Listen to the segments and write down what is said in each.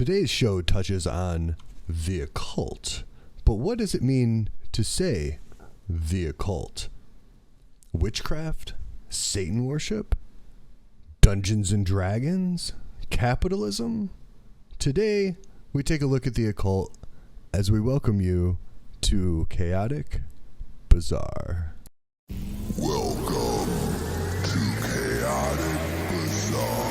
Today's show touches on the occult, but what does it mean to say the occult? Witchcraft? Satan worship? Dungeons and Dragons? Capitalism? Today, we take a look at the occult as we welcome you to Chaotic Bazaar. Welcome to Chaotic Bazaar.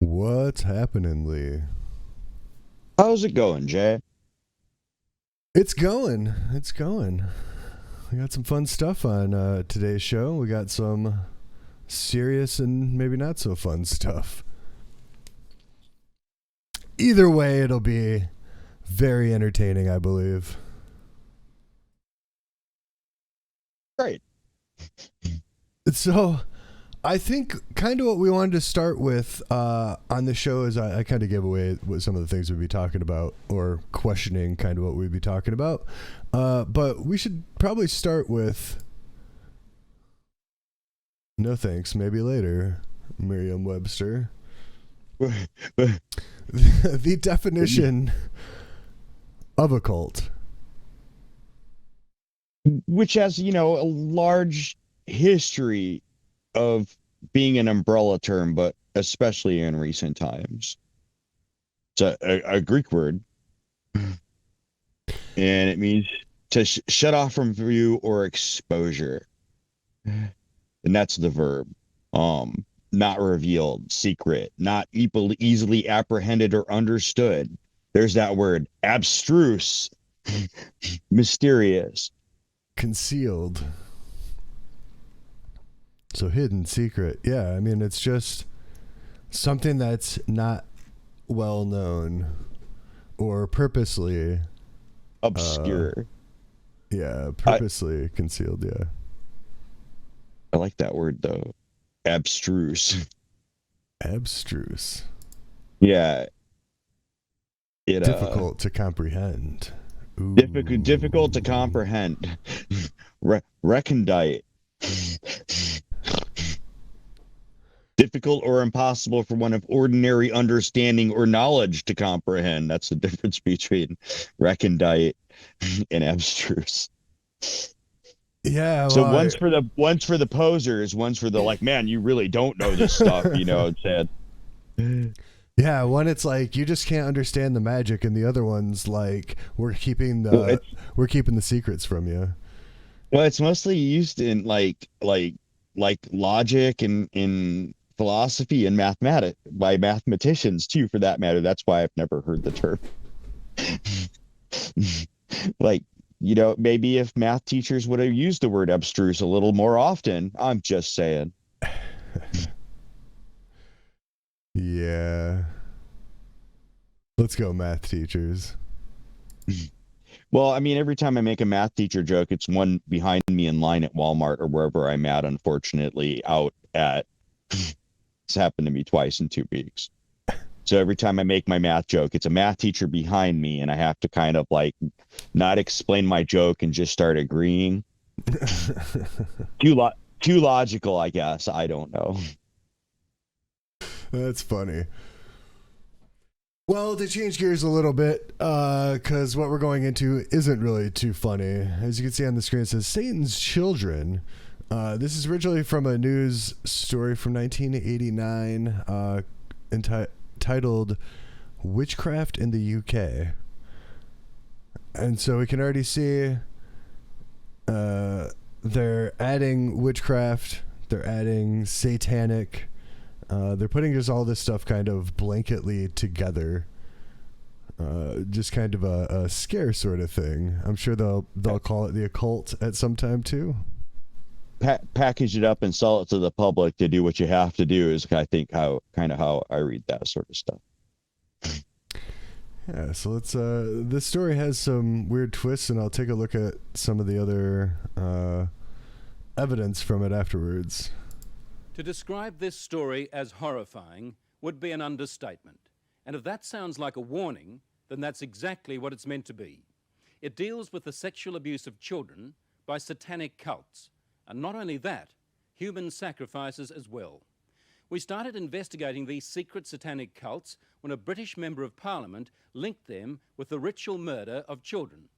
What's happening, Lee? How's it going, Jay? It's going. We got some fun stuff on today's show. We got some serious and maybe not so fun stuff. Either way, it'll be very entertaining, I believe. Great. So, I think kind of what we wanted to start with on the show is I kind of gave away what some of the things we'd be talking about or questioning kind of what we'd be talking about. But we should probably start with no thanks, maybe later, Merriam-Webster. The definition of occult. Which has, a large history of being an umbrella term, but especially in recent times. It's a Greek word, and it means to shut off from view or exposure, and that's the verb. Not revealed, secret, not easily apprehended or understood. There's that word, abstruse, mysterious, concealed. So hidden, secret. Yeah, I mean, it's just something that's not well known or purposely obscure. Purposely concealed, yeah. I like that word, though. Abstruse. Abstruse. Yeah. Difficult to comprehend. Ooh. Difficult to comprehend. Recondite. Difficult or impossible for one of ordinary understanding or knowledge to comprehend. That's the difference between recondite and abstruse. Yeah. So one's for the posers, one's for the like, man, you really don't know this stuff, Chad. Yeah, one it's like you just can't understand the magic, and the other one's like we're keeping the secrets from you. Well, it's mostly used in like logic and in philosophy and mathematics by mathematicians too, for that matter. That's why I've never heard the term. Maybe if math teachers would have used the word abstruse a little more often. I'm just saying. Yeah. Let's go, math teachers. Well, I mean, every time I make a math teacher joke, it's one behind me in line at Walmart or wherever I'm at, unfortunately, it's happened to me twice in 2 weeks. So every time I make my math joke, it's a math teacher behind me, and I have to kind of like not explain my joke and just start agreeing. Too logical, I guess. I don't know. That's funny. Well, to change gears a little bit, because what we're going into isn't really too funny. As you can see on the screen, it says Satan's Children. This is originally from a news story from 1989 titled Witchcraft in the UK. And so we can already see they're adding witchcraft, they're adding satanic. They're putting just all this stuff kind of blanketly together, just kind of a scare sort of thing. I'm sure they'll call it the occult at some time too. Package it up and sell it to the public to do what you have to do is, I think, how I read that sort of stuff. Yeah, so let's. This story has some weird twists, and I'll take a look at some of the other evidence from it afterwards. To describe this story as horrifying would be an understatement. And if that sounds like a warning, then that's exactly what it's meant to be. It deals with the sexual abuse of children by satanic cults. And not only that, human sacrifices as well. We started investigating these secret satanic cults when a British Member of Parliament linked them with the ritual murder of children.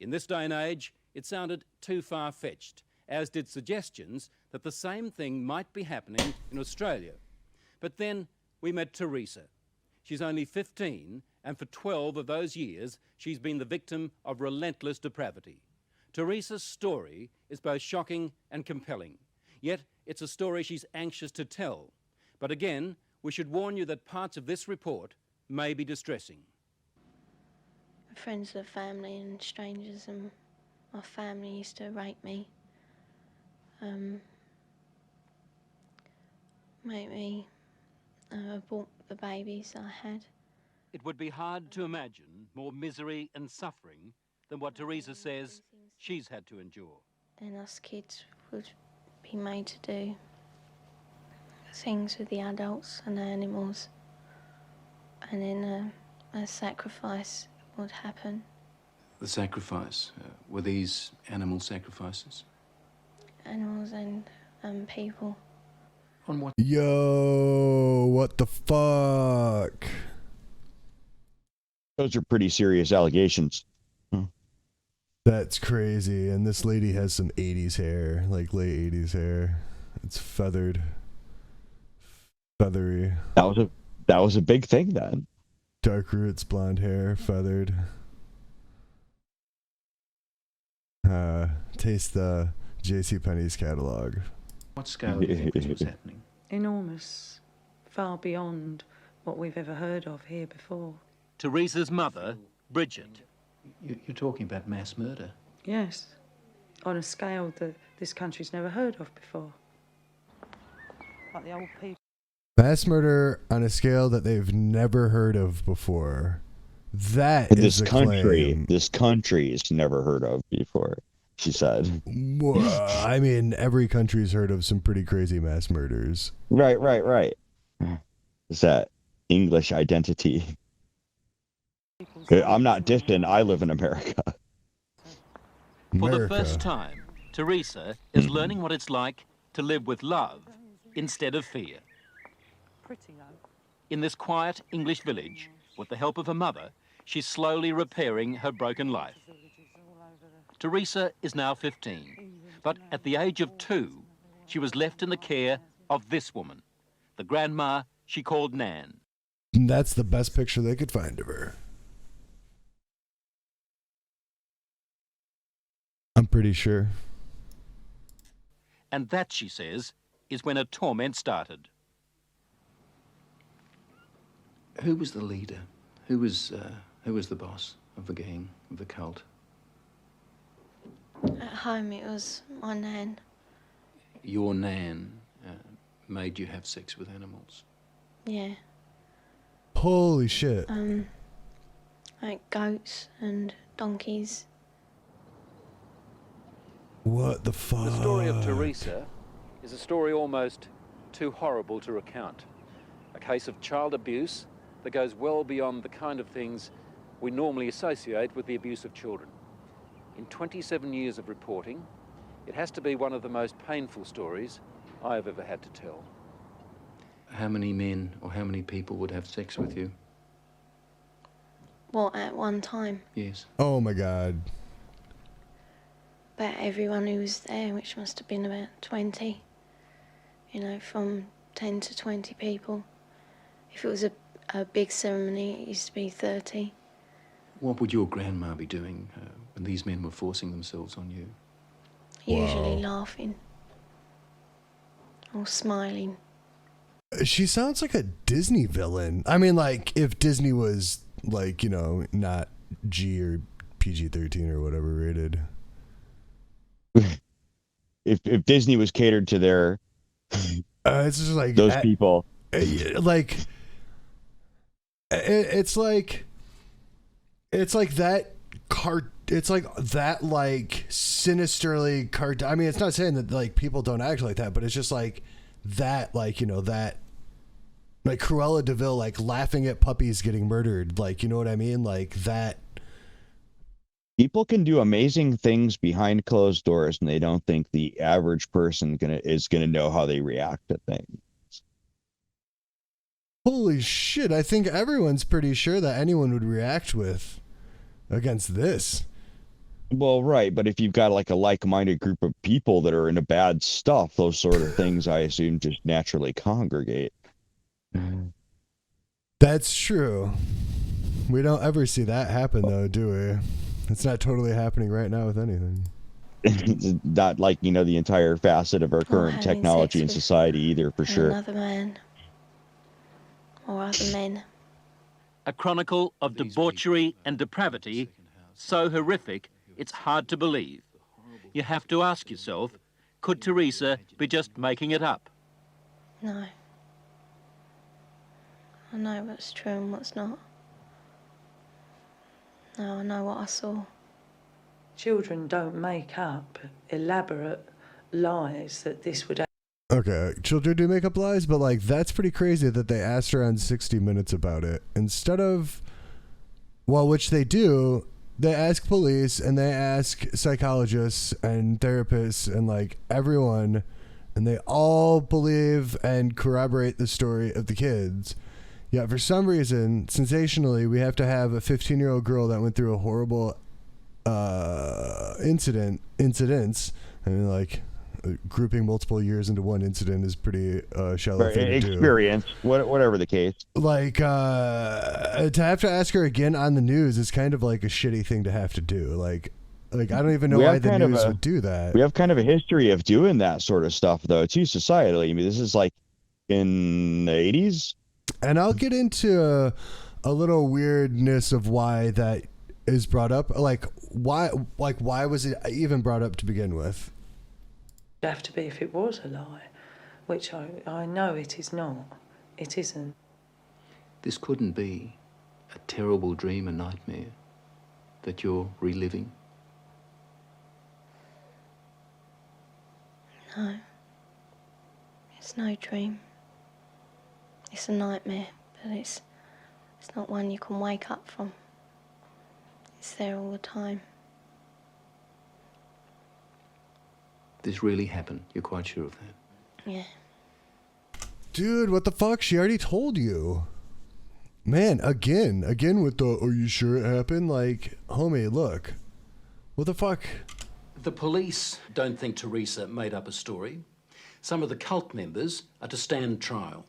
In this day and age, it sounded too far-fetched, as did suggestions that the same thing might be happening in Australia. But then we met Teresa. She's only 15, and for 12 of those years, she's been the victim of relentless depravity. Teresa's story is both shocking and compelling, yet it's a story she's anxious to tell. But again, we should warn you that parts of this report may be distressing. Friends of family and strangers and my family used to rape me. Make me abort the babies I had. It would be hard to imagine more misery and suffering than what Teresa says she's had to endure. And us kids would be made to do things with the adults and the animals, and then a sacrifice would happen. The sacrifice, were these animal sacrifices? Animals and people. On what? Yo, what the fuck? Those are pretty serious allegations. That's crazy. And this lady has some 80s hair, like late 80s hair. It's feathery. That was a big thing then. Dark roots, blonde hair, feathered. Taste the JCPenney's catalog. What scale do you think this was happening? Enormous. Far beyond what we've ever heard of here before. Teresa's mother, Bridget. You're talking about mass murder? Yes. On a scale that this country's never heard of before. Like the old people. Mass murder on a scale that they've never heard of before. That is This a country, claim. this country's never heard of before, she said. I mean, every country's heard of some pretty crazy mass murders. Right. It's that English identity. I'm not distant. I live in America. For the first time, Teresa is learning what it's like to live with love instead of fear. In this quiet English village, with the help of her mother, she's slowly repairing her broken life. Teresa is now 15, but at the age of 2, she was left in the care of this woman, the grandma she called Nan. That's the best picture they could find of her. I'm pretty sure. And that, she says, is when her torment started. Who was the leader? Who was the boss of the gang, of the cult? At home it was my nan. Your Nan made you have sex with animals? Yeah. Holy shit. Like goats and donkeys. What the fuck? The story of Teresa is a story almost too horrible to recount. A case of child abuse that goes well beyond the kind of things we normally associate with the abuse of children. In 27 years of reporting, it has to be one of the most painful stories I have ever had to tell. How many men or how many people would have sex with you? What, at one time? Yes. Oh my god. About everyone who was there, which must have been about 20. You know, from 10 to 20 people. If it was a big ceremony, it used to be 30. What would your grandma be doing when these men were forcing themselves on you? Usually laughing. Or smiling. She sounds like a Disney villain. I mean, like, if Disney was, like, you know, not G or PG-13 or whatever rated. If Disney was catered to their it's just like those people, like it's like that it's like that, like, sinisterly I mean, it's not saying that, like, people don't act like that, but it's just like that, like, you know, that, like Cruella de Vil, like laughing at puppies getting murdered, like, you know what I mean, like that. People can do amazing things behind closed doors, and they don't think the average person is gonna know how they react to things. Holy shit! I think everyone's pretty sure that anyone would react with against this. Well, right, but if you've got like a like-minded group of people that are into bad stuff, those sort of things, I assume, just naturally congregate. That's true. We don't ever see that happen, though, do we? It's not totally happening right now with anything. It's not like, you know, the entire facet of our current technology and society either, for sure. Another man. Or other men. A chronicle of debauchery and depravity so horrific it's hard to believe. You have to ask yourself, could Teresa be just making it up? No. I know what's true and what's not. No, I know what I saw. Children don't make up elaborate lies that this would. Okay, children do make up lies, but like that's pretty crazy that they asked her on 60 Minutes about it instead of, well, which they do. They ask police and they ask psychologists and therapists and like everyone, and they all believe and corroborate the story of the kids. Yet for some reason, sensationally, we have to have a 15-year-old girl that went through a horrible incidents. I mean, like grouping multiple years into one incident is pretty shallow thing to do. Experience, whatever the case. Like to have to ask her again on the news is kind of like a shitty thing to have to do. Like I don't even know why the news would do that. We have kind of a history of doing that sort of stuff, though, too, societally. I mean, this is like in the 80s. And I'll get into a little weirdness of why that is brought up. Like why was it even brought up to begin with? It'd have to be if it was a lie, which I know it is not. It isn't. This couldn't be a terrible dream, a nightmare that you're reliving. No. It's no dream. It's a nightmare, but it's not one you can wake up from. It's there all the time. This really happened. You're quite sure of that? Yeah. Dude, what the fuck? She already told you. Man, again with the, are you sure it happened? Like, homie, look. What the fuck? The police don't think Teresa made up a story. Some of the cult members are to stand trial.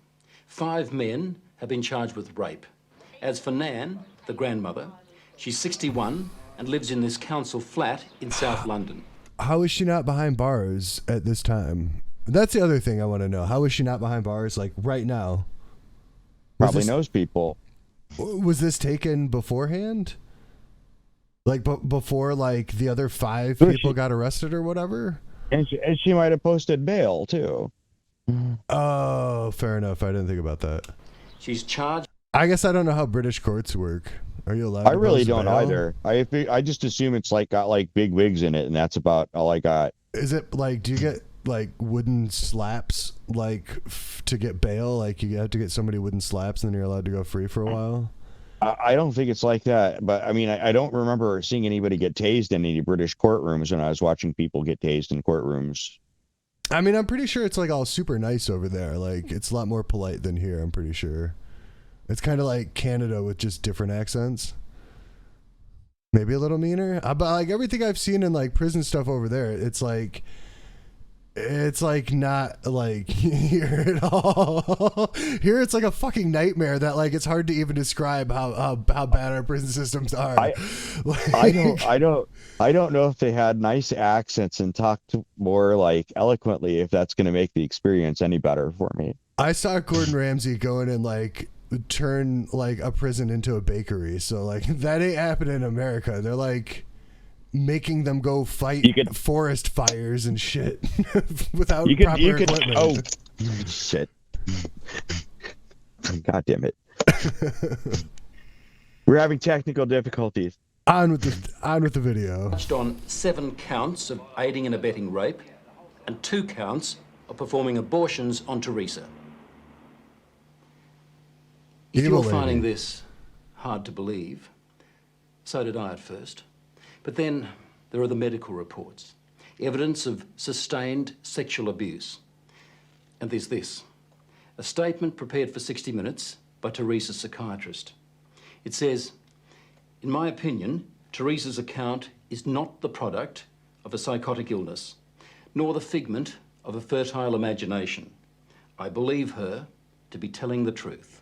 5 men have been charged with rape. As for Nan, the grandmother, she's 61 and lives in this council flat in South London. How is she not behind bars at this time? That's the other thing I want to know. How is she not behind bars, like, right now? Probably knows people. Was this taken beforehand? Like, before, like, the other 5 people got arrested or whatever? And she might have posted bail, too. Oh, fair enough. I didn't think about that. She's charged. I guess I don't know how British courts work. Are you allowed? I really don't either. I just assume it's like got like big wigs in it, and that's about all I got. Is it like? Do you get like wooden slaps like to get bail? Like you have to get so many wooden slaps, and then you're allowed to go free for a while. I don't think it's like that, but I mean, I don't remember seeing anybody get tased in any British courtrooms when I was watching people get tased in courtrooms. I mean, I'm pretty sure it's like all super nice over there. Like it's a lot more polite than here. I'm pretty sure. It's kind of like Canada with just different accents. Maybe a little meaner. But like everything I've seen in like prison stuff over there, it's like not like here at all. Here it's like a fucking nightmare that like it's hard to even describe how bad our prison systems are. I don't know if they had nice accents and talked more like eloquently, if that's going to make the experience any better for me. I saw Gordon Ramsay going and like turn like a prison into a bakery, so like that ain't happening in America. They're like making them go fight forest fires and shit without proper equipment. Oh shit. God damn it. We're having technical difficulties. On with the video. On 7 counts of aiding and abetting rape and 2 counts of performing abortions on Teresa. If Evil you're finding lady. this hard to believe, so did I at first. But then there are the medical reports, evidence of sustained sexual abuse. And there's this, a statement prepared for 60 Minutes by Teresa's psychiatrist. It says, in my opinion, Teresa's account is not the product of a psychotic illness, nor the figment of a fertile imagination. I believe her to be telling the truth.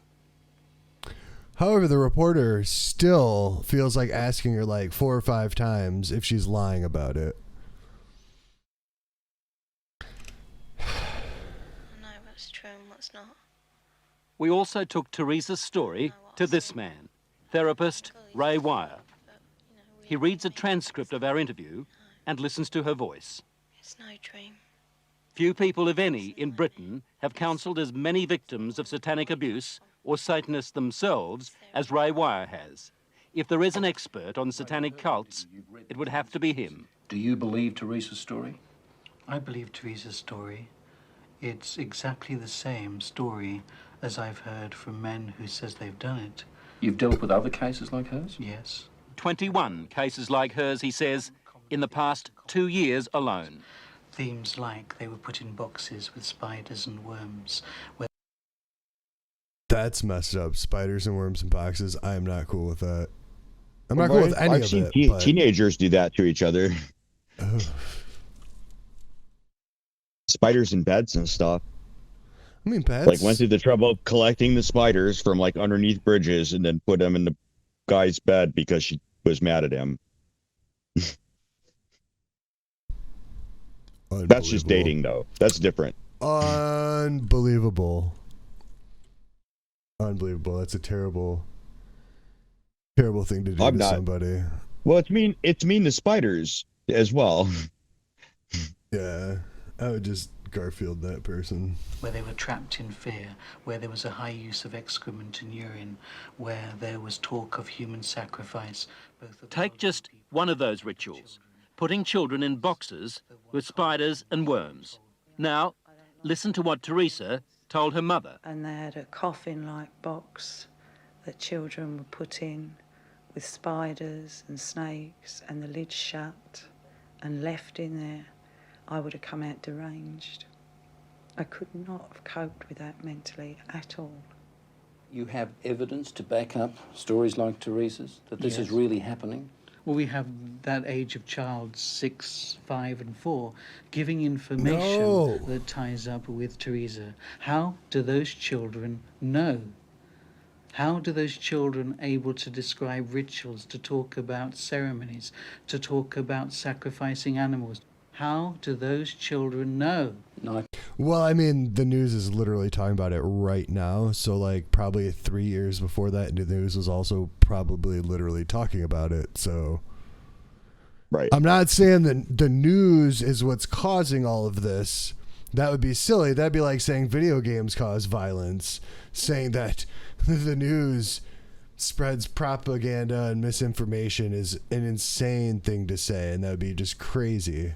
However, the reporter still feels like asking her like 4 or 5 times if she's lying about it. I know what's true and what's not. We also took Teresa's story to this man, therapist Ray Wire. He reads a transcript of our interview and listens to her voice. It's no dream. Few people, if any, in Britain have counselled as many victims of satanic abuse or Satanists themselves as Ray Wire has. If there is an expert on satanic cults, it would have to be him. Do you believe Teresa's story? I believe Teresa's story. It's exactly the same story as I've heard from men who says they've done it. You've dealt with other cases like hers? Yes. 21 cases like hers, he says, in the past 2 years alone. Themes like they were put in boxes with spiders and worms. That's messed up. Spiders and worms and boxes. I am not cool with that. I'm not cool with any I've of seen it. But... teenagers do that to each other. Spiders in beds and stuff. I mean, pets. Like went through the trouble of collecting the spiders from like underneath bridges and then put them in the guy's bed because she was mad at him. That's just dating, though. That's different. Unbelievable. Unbelievable. That's a terrible, terrible thing to do to somebody. Well, it's mean. It's mean to spiders as well. Yeah, I would just Garfield that person. Where they were trapped in fear, where there was a high use of excrement and urine, where there was talk of human sacrifice. Take just one of those rituals, putting children in boxes with spiders and worms. Now, listen to what Teresa told her mother. And they had a coffin-like box that children were put in with spiders and snakes and the lid shut and left in there. I would have come out deranged. I could not have coped with that mentally at all. You have evidence to back up stories like Teresa's, that this is really happening? Well, we have that age of child, 6, 5 and 4, giving information that ties up with Teresa. How do those children know? How do those children able to describe rituals, to talk about ceremonies, to talk about sacrificing animals? How do those children know? No. Well, I mean, the news is literally talking about it right now. So, like, probably 3 years before that, the news was also probably literally talking about it. So, right. I'm not saying that the news is what's causing all of this. That would be silly. That'd be like saying video games cause violence, saying that the news spreads propaganda and misinformation is an insane thing to say, and that would be just crazy.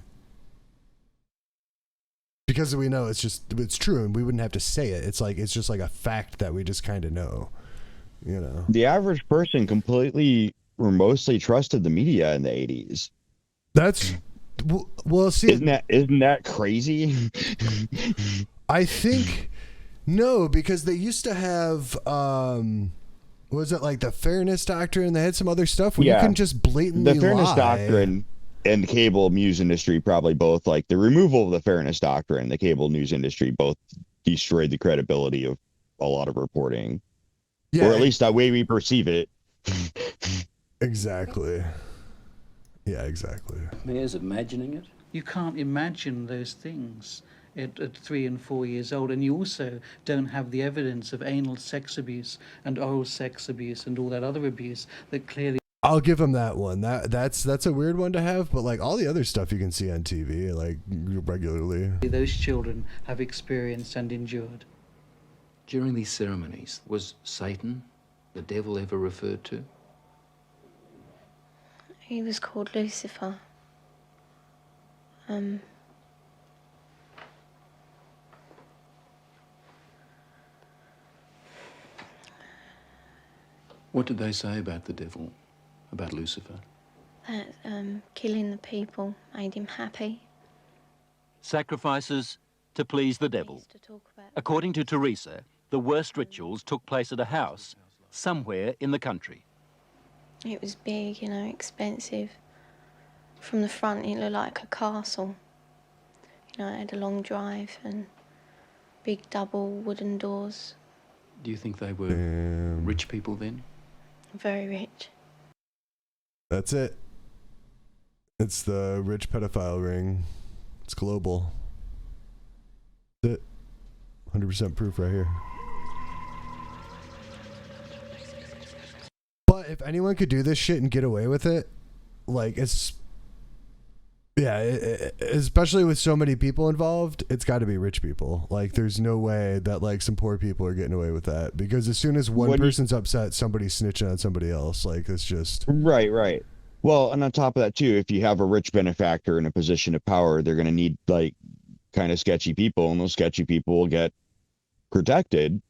Because we know it's true, and we wouldn't have to say it. It's just like a fact that we just kind of know, you know. The average person completely or mostly trusted the media in the 80s. That's well. See, isn't that crazy? I think no, because they used to have was it like the fairness doctrine? They had some other stuff where you can just blatantly the fairness lie. Doctrine and the cable news industry probably both, like the removal of the fairness doctrine, the cable news industry both destroyed the credibility of a lot of reporting. Yeah. Or at least that way we perceive it. Exactly. Yeah, exactly. Mayor's imagining it? You can't imagine those things at 3 and 4 years old, and you also don't have the evidence of anal sex abuse and oral sex abuse and all that other abuse that clearly... I'll give him that one. That's a weird one to have, but like all the other stuff you can see on TV like regularly. Those children have experienced and endured. During these ceremonies, was Satan, the devil, ever referred to? He was called Lucifer. What did they say about the devil, about Lucifer? That killing the people made him happy. Sacrifices to please the He devil. used to talk about According to Teresa, the worst rituals took place at a house somewhere in the country. it was big, expensive. From the front, it looked like a castle. It had a long drive and big double wooden doors. Do you think they were rich people then? Very rich. That's it. It's the rich pedophile ring. It's global. That's it. 100% proof right here. But if anyone could do this shit and get away with it, like, especially with so many people involved, it's got to be rich people. Like, there's no way that, like, some poor people are getting away with that, because as soon as one person's upset, somebody's snitching on somebody else. Like, it's just Right. Well, and on top of that too, if you have a rich benefactor in a position of power, they're going to need, like, kind of sketchy people, and those sketchy people will get protected.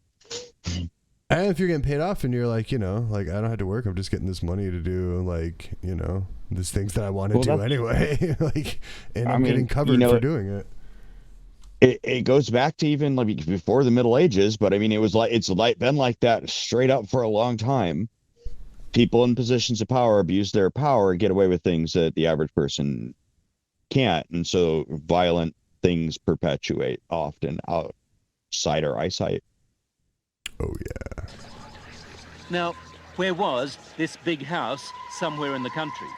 And if you're getting paid off and you're like, like, I don't have to work, I'm just getting this money to do, like, these things that I want to do anyway. Like, and I'm getting covered for doing it. It goes back to even like before the Middle Ages, but I mean, it's been like that straight up for a long time. People in positions of power abuse their power and get away with things that the average person can't, and so violent things perpetuate often outside our eyesight. Oh yeah. Now, where was this big house somewhere in the country?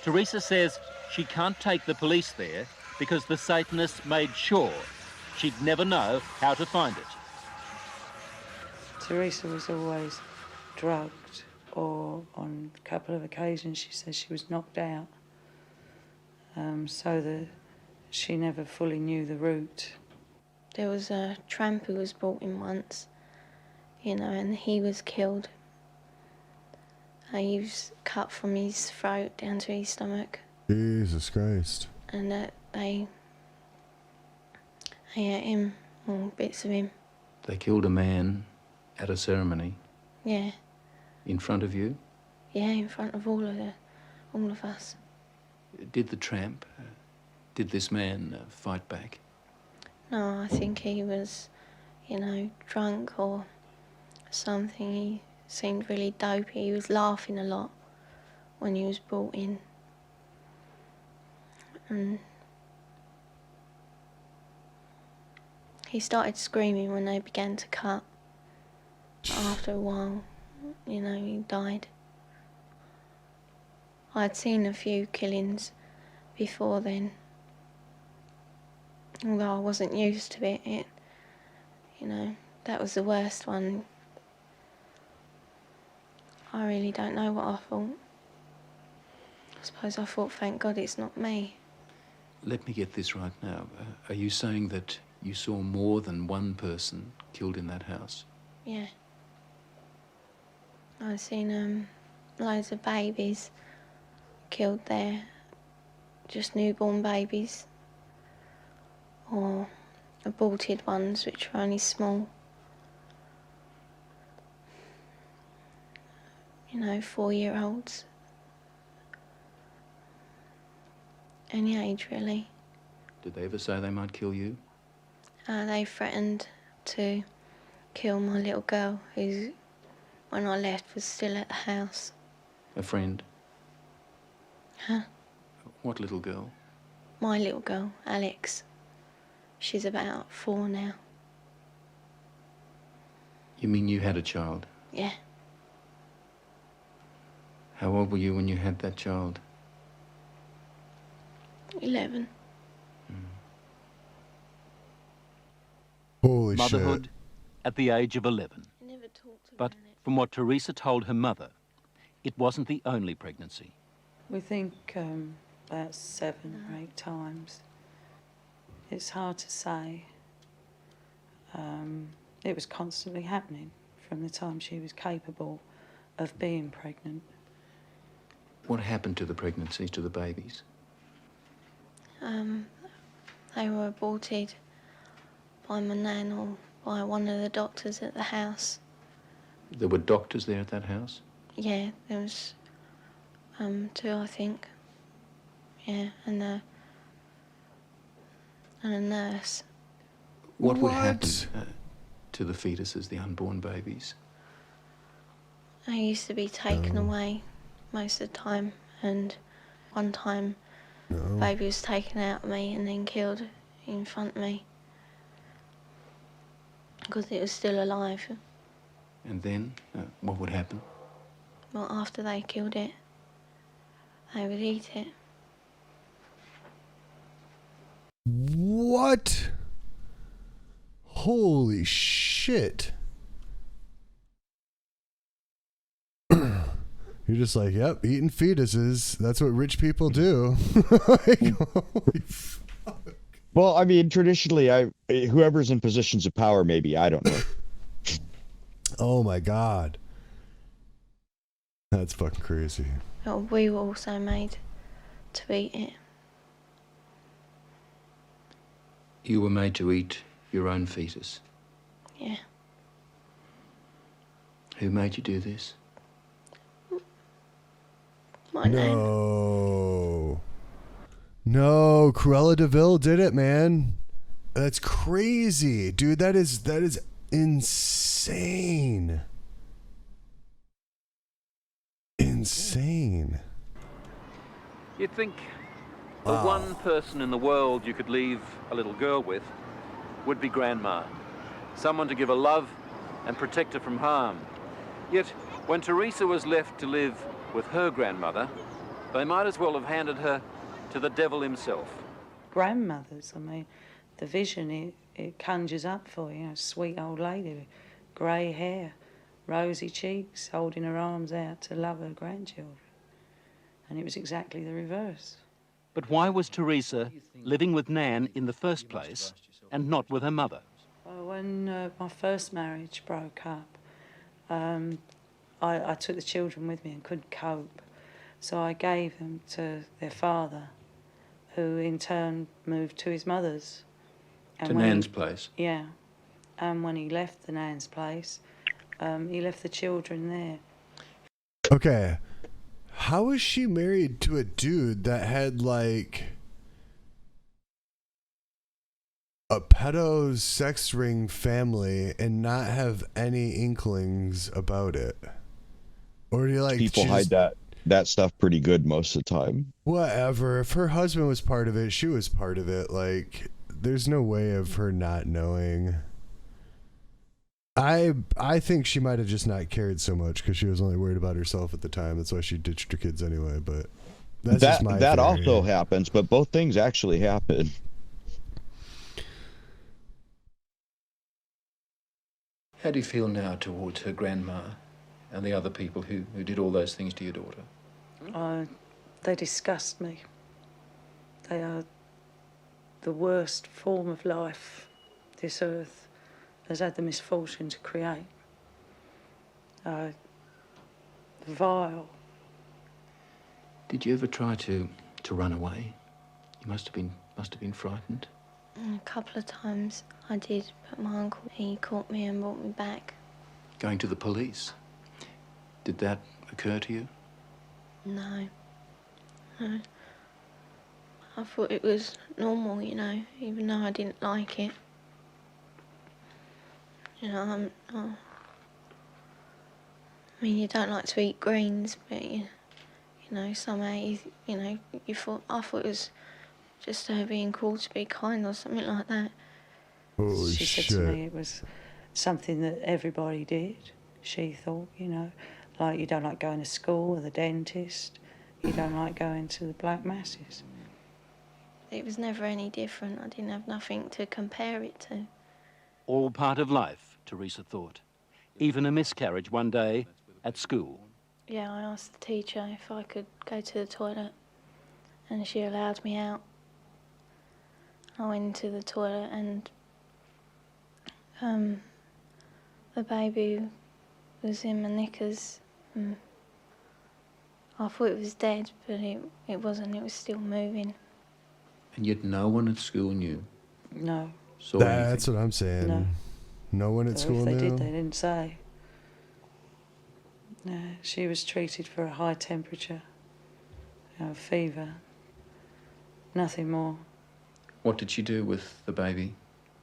Teresa says she can't take the police there because the Satanists made sure she'd never know how to find it. Teresa was always drugged, or on a couple of occasions she says she was knocked out, so that she never fully knew the route. There was a tramp who was brought in once, and he was killed. He was cut from his throat down to his stomach. Jesus Christ. And they ate him, or bits of him. They killed a man at a ceremony? Yeah. In front of you? Yeah, in front of all of us. Did the tramp, did this man fight back? No, I think he was, drunk or something. He seemed really dopey. He was laughing a lot when he was brought in. And he started screaming when they began to cut. After a while, he died. I'd seen a few killings before then. Although I wasn't used to it, that was the worst one. I really don't know what I thought. I suppose I thought, thank God it's not me. Let me get this right now. Are you saying that you saw more than one person killed in that house? Yeah. I've seen loads of babies killed there. Just newborn babies. Or aborted ones, which were only small. 4-year-olds. Any age, really. Did they ever say they might kill you? They threatened to kill my little girl, who, when I left, was still at the house. A friend? Huh? What little girl? My little girl, Alex. She's about 4 now. You mean you had a child? Yeah. How old were you when you had that child? 11. Holy Motherhood shit. at the age of 11. I never talked about But it. from what Teresa told her mother, it wasn't the only pregnancy. We think about 7 or 8 times. It's hard to say. It was constantly happening from the time she was capable of being pregnant. What happened to the pregnancies, to the babies? They were aborted by my nan or by one of the doctors at the house. There were doctors there at that house? Yeah, there was 2, I think. Yeah, and a nurse. What would What? happen to the fetuses, the unborn babies? I used to be taken away most of the time, and one time the baby was taken out of me and then killed in front of me because it was still alive. And then, what would happen? Well, after they killed it, they would eat it. What? Holy shit. You're just like, yep, eating fetuses. That's what rich people do. Like, holy fuck. Well, I mean, traditionally, whoever's in positions of power, maybe, I don't know. Oh my God. That's fucking crazy. But we were also made to eat it. You were made to eat your own fetus. Yeah. Who made you do this? My nan. No, Cruella DeVille did it, man. That's crazy. Dude, that is insane. Insane. You'd think the one person in the world you could leave a little girl with would be Grandma. Someone to give her love and protect her from harm. Yet, when Teresa was left to live with her grandmother, they might as well have handed her to the devil himself. Grandmothers, I mean, the vision it conjures up for you, sweet old lady with grey hair, rosy cheeks, holding her arms out to love her grandchildren. And it was exactly the reverse. But why was Teresa living with Nan in the first place and not with her mother? Well, when my first marriage broke up, I took the children with me and couldn't cope. So I gave them to their father, who in turn moved to his mother's. And To Nan's place? Yeah. And when he left the Nan's place, he left the children there. Okay. How was she married to a dude that had like a pedo sex ring family and not have any inklings about it? Or do you like People hide that stuff pretty good most of the time. Whatever. If her husband was part of it, she was part of it. Like, there's no way of her not knowing. I think she might have just not cared so much because she was only worried about herself at the time. That's why she ditched her kids anyway. But that's just my that theory. also happens, but both things actually happen. How do you feel now towards her grandma and the other people who did all those things to your daughter? They disgust me. They are the worst form of life this earth has had the misfortune to create. Vile. Did you ever try to run away? You must have been frightened. A couple of times I did, but my uncle, he caught me and brought me back. Going to the police? Did that occur to you? No. No. I thought it was normal, even though I didn't like it. I mean, you don't like to eat greens, but somehow, I thought it was just her being called to be kind or something like that. Holy she shit. said to me it was something that everybody did. She thought, like you don't like going to school or the dentist, you don't like going to the black masses. It was never any different. I didn't have nothing to compare it to. All part of life, Teresa thought. Even a miscarriage one day at school. Yeah, I asked the teacher if I could go to the toilet, and she allowed me out. I went into the toilet and the baby was in my knickers. I thought it was dead, but it wasn't. It was still moving. And yet no one at school knew? No. Saw That's anything? what I'm saying. No. No one at So school if they knew? did, they didn't say. No, she was treated for a high temperature, fever, nothing more. What did she do with the baby?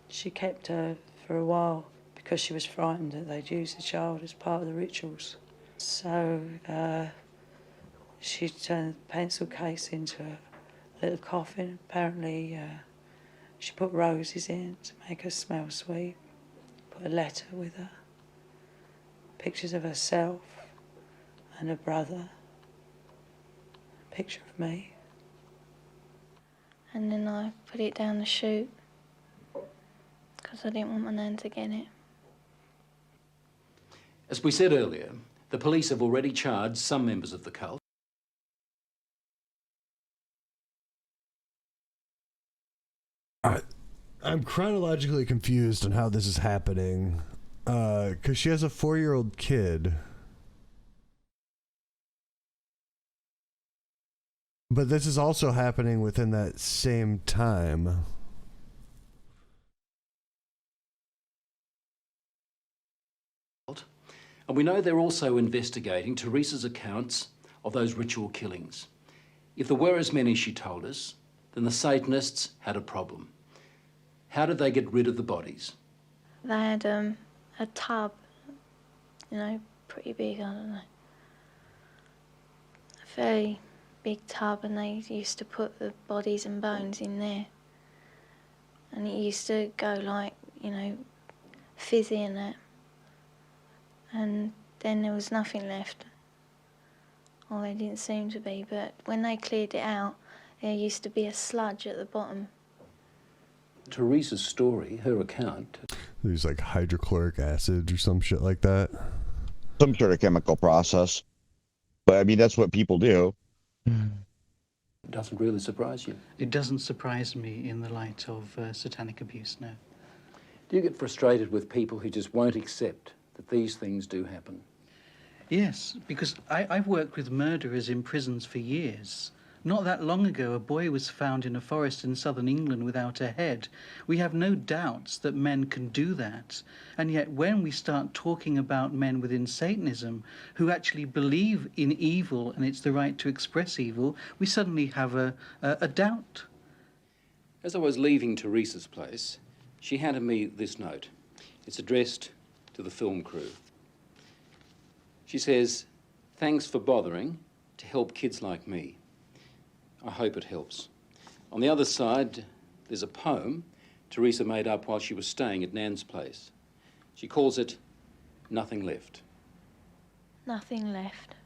She kept her for a while because she was frightened that they'd use the child as part of the rituals. So she turned the pencil case into a little coffin. Apparently she put roses in to make her smell sweet, put a letter with her, pictures of herself and her brother, a picture of me. And then I put it down the chute because I didn't want my nan to get it. As we said earlier, the police have already charged some members of the cult. I'm chronologically confused on how this is happening. Because she has a 4-year-old kid. But this is also happening within that same time. And we know they're also investigating Teresa's accounts of those ritual killings. If there were as many as she told us, then the Satanists had a problem. How did they get rid of the bodies? They had a tub, pretty big, I don't know. A very big tub, and they used to put the bodies and bones in there. And it used to go like, fizzy and that. And then there was nothing left. Or there didn't seem to be, but when they cleared it out, there used to be a sludge at the bottom. Teresa's story, her account. There's like hydrochloric acid or some shit like that. Some sort of chemical process. But I mean, that's what people do. It doesn't really surprise you. It doesn't surprise me in the light of satanic abuse, no. Do you get frustrated with people who just won't accept that these things do happen? Yes, because I've worked with murderers in prisons for years. Not that long ago, a boy was found in a forest in southern England without a head. We have no doubts that men can do that. And yet when we start talking about men within Satanism who actually believe in evil and it's the right to express evil, we suddenly have a doubt. As I was leaving Teresa's place, she handed me this note. It's addressed to the film crew. She says, "Thanks for bothering to help kids like me. I hope it helps." On the other side, there's a poem Teresa made up while she was staying at Nan's place. She calls it Nothing Left. Nothing left.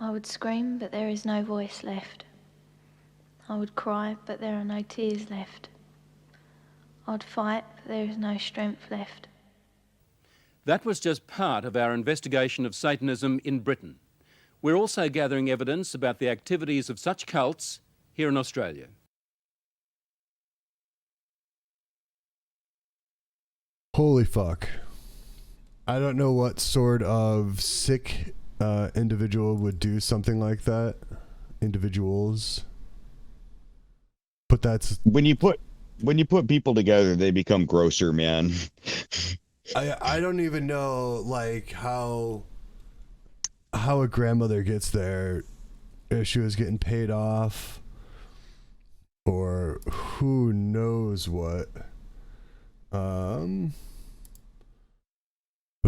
I would scream, but there is no voice left. I would cry, but there are no tears left. I'd fight, but there is no strength left. That was just part of our investigation of Satanism in Britain. We're also gathering evidence about the activities of such cults here in Australia. Holy fuck. I don't know what sort of sick individual would do something like that. Individuals. But that's... When you put people together, they become grosser, man. I don't even know, like, how a grandmother gets there, if she was getting paid off, or who knows what. But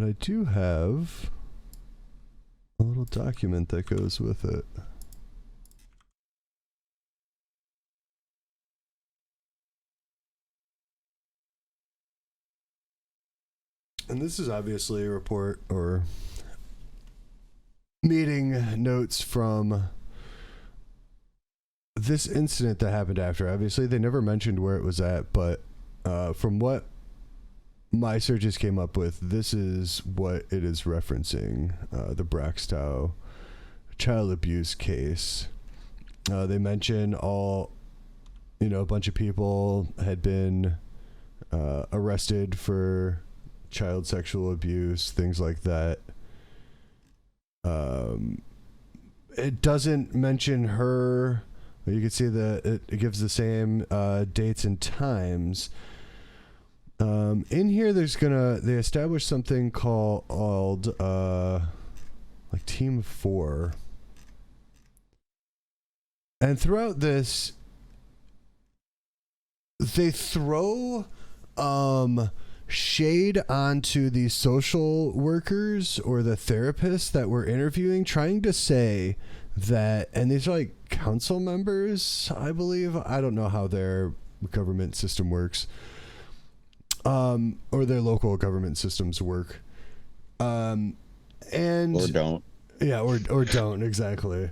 I do have a little document that goes with it. And this is obviously a report or meeting notes from this incident that happened after. Obviously, they never mentioned where it was at, but from what my searches came up with, this is what it is referencing, the Braxtow child abuse case. They mention a bunch of people had been arrested for child sexual abuse, things like that. It doesn't mention her. You can see that it gives the same dates and times. In here, they establish something called like Team 4. And throughout this, they throw shade onto the social workers or the therapists that we're interviewing, trying to say that, and these are like council members, I believe. I don't know how their government system works, or their local government systems work. And or don't. Yeah, or don't, exactly.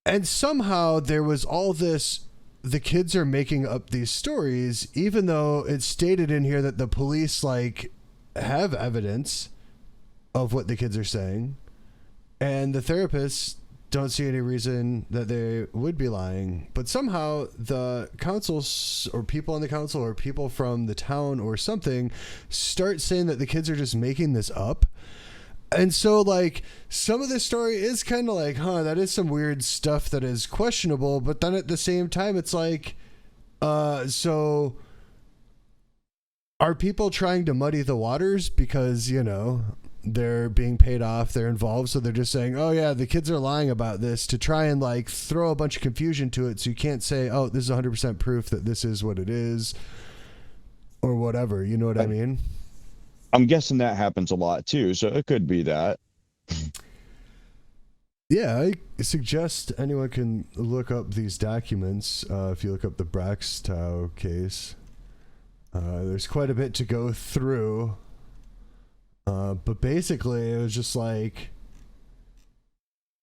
And somehow there was all this, the kids are making up these stories, even though it's stated in here that the police like have evidence of what the kids are saying, and the therapists don't see any reason that they would be lying. But somehow the councils or people on the council or people from the town or something start saying that the kids are just making this up. And so, like, some of the story is kind of like, that is some weird stuff that is questionable. But then at the same time, it's like, so are people trying to muddy the waters because, you know, they're being paid off, they're involved, so they're just saying, oh yeah, the kids are lying about this to try and like throw a bunch of confusion to it, so you can't say, oh, this is 100% proof that this is what it is, or whatever, you know what I mean? I'm guessing that happens a lot too, so it could be that. Yeah, I suggest anyone can look up these documents. If you look up the Braxtow case, there's quite a bit to go through. But basically, it was just like,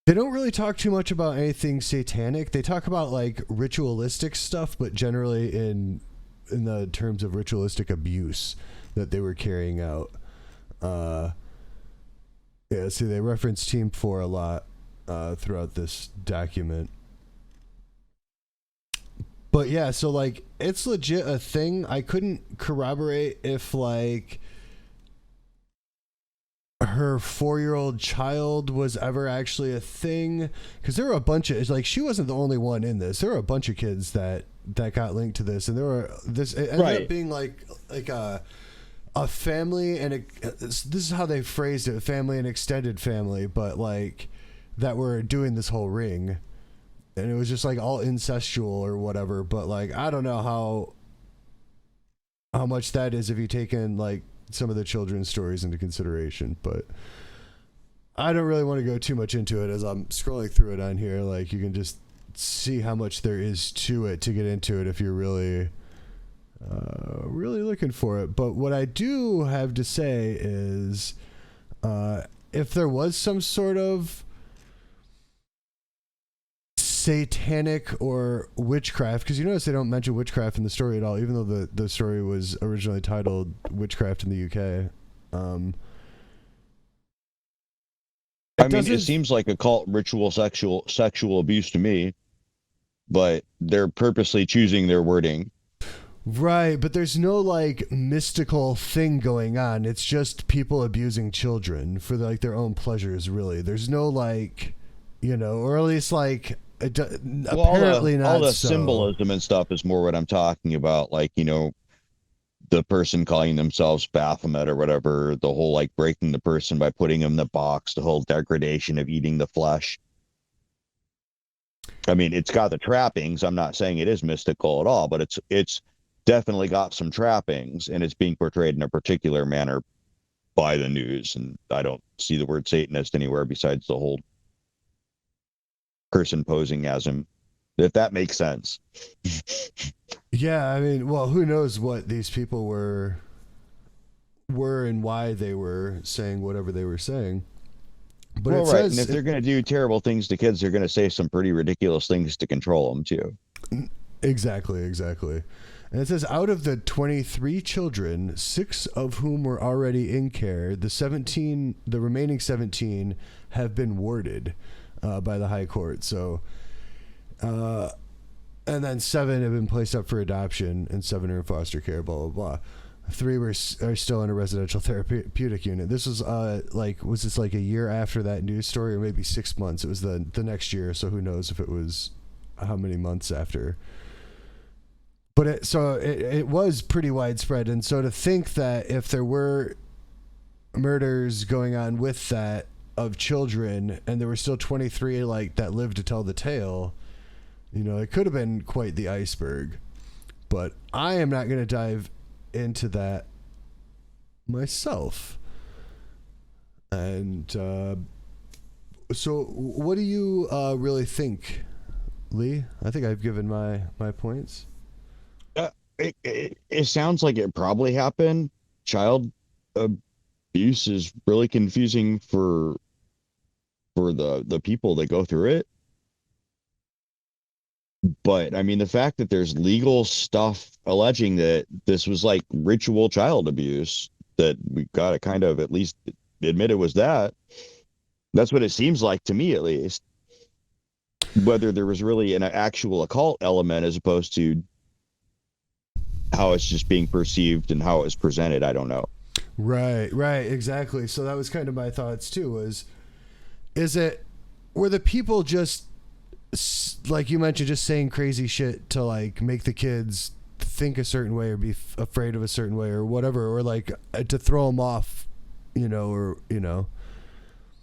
they don't really talk too much about anything satanic. They talk about like ritualistic stuff, but generally in the terms of ritualistic abuse that they were carrying out. Yeah, see, they reference Team 4 a lot throughout this document. But yeah, so like, it's legit a thing. I couldn't corroborate if like her 4-year-old child was ever actually a thing, because there were a bunch of, it's like, she wasn't the only one in this. There were a bunch of kids that got linked to this, and there were this, it ended up being like a family, and this is how they phrased it, family and extended family, but like that were doing this whole ring, and it was just like all incestual or whatever. But like, I don't know how much that is if you take in like some of the children's stories into consideration, but I don't really want to go too much into it as I'm scrolling through it on here. Like, you can just see how much there is to it to get into it if you're really looking for it. But what I do have to say is, if there was some sort of satanic or witchcraft, because you notice they don't mention witchcraft in the story at all, even though the story was originally titled Witchcraft in the UK. I mean, it seems like occult ritual sexual abuse to me, but they're purposely choosing their wording. Right, but there's no like mystical thing going on. It's just people abusing children for like their own pleasures, really. There's no like, you know, or at least like apparently not. All the so. symbolism and stuff is more what I'm talking about. Like, you know, the person calling themselves Baphomet or whatever, the whole like breaking the person by putting them in the box, the whole degradation of eating the flesh. I mean, it's got the trappings. I'm not saying it is mystical at all, but it's definitely got some trappings, and it's being portrayed in a particular manner by the news. And I don't see the word Satanist anywhere besides the whole person posing as him, if that makes sense. Yeah, I mean, well, who knows what these people were and why they were saying whatever they were saying. But well, it right, says, and if they're going to do terrible things to kids, they're going to say some pretty ridiculous things to control them too. Exactly. And it says, out of the 23 children, 6 of whom were already in care, the remaining 17 have been warded by the High Court. So, and then 7 have been placed up for adoption, and 7 are in foster care, blah, blah, blah. 3 are still in a residential therapeutic unit. This was was this like a year after that news story, or maybe 6 months? It was the next year, so who knows if it was how many months after. But it was pretty widespread. And so to think that if there were murders going on with that, of children, and there were still 23 like that lived to tell the tale, you know, it could have been quite the iceberg. But I am not going to dive into that myself. And so what do you really think, Lee? I think I've given my points. It sounds like it probably happened. Child abuse is really confusing for the people that go through it. But I mean, the fact that there's legal stuff alleging that this was like ritual child abuse, that we got to kind of at least admit it was that. That's what it seems like to me, at least. Whether there was really an actual occult element as opposed to how it's just being perceived and how it was presented, I don't know. Right, exactly. So that was kind of my thoughts too, were the people just, like you mentioned, just saying crazy shit to like make the kids think a certain way or be afraid of a certain way or whatever, or like to throw them off, you know, or, you know.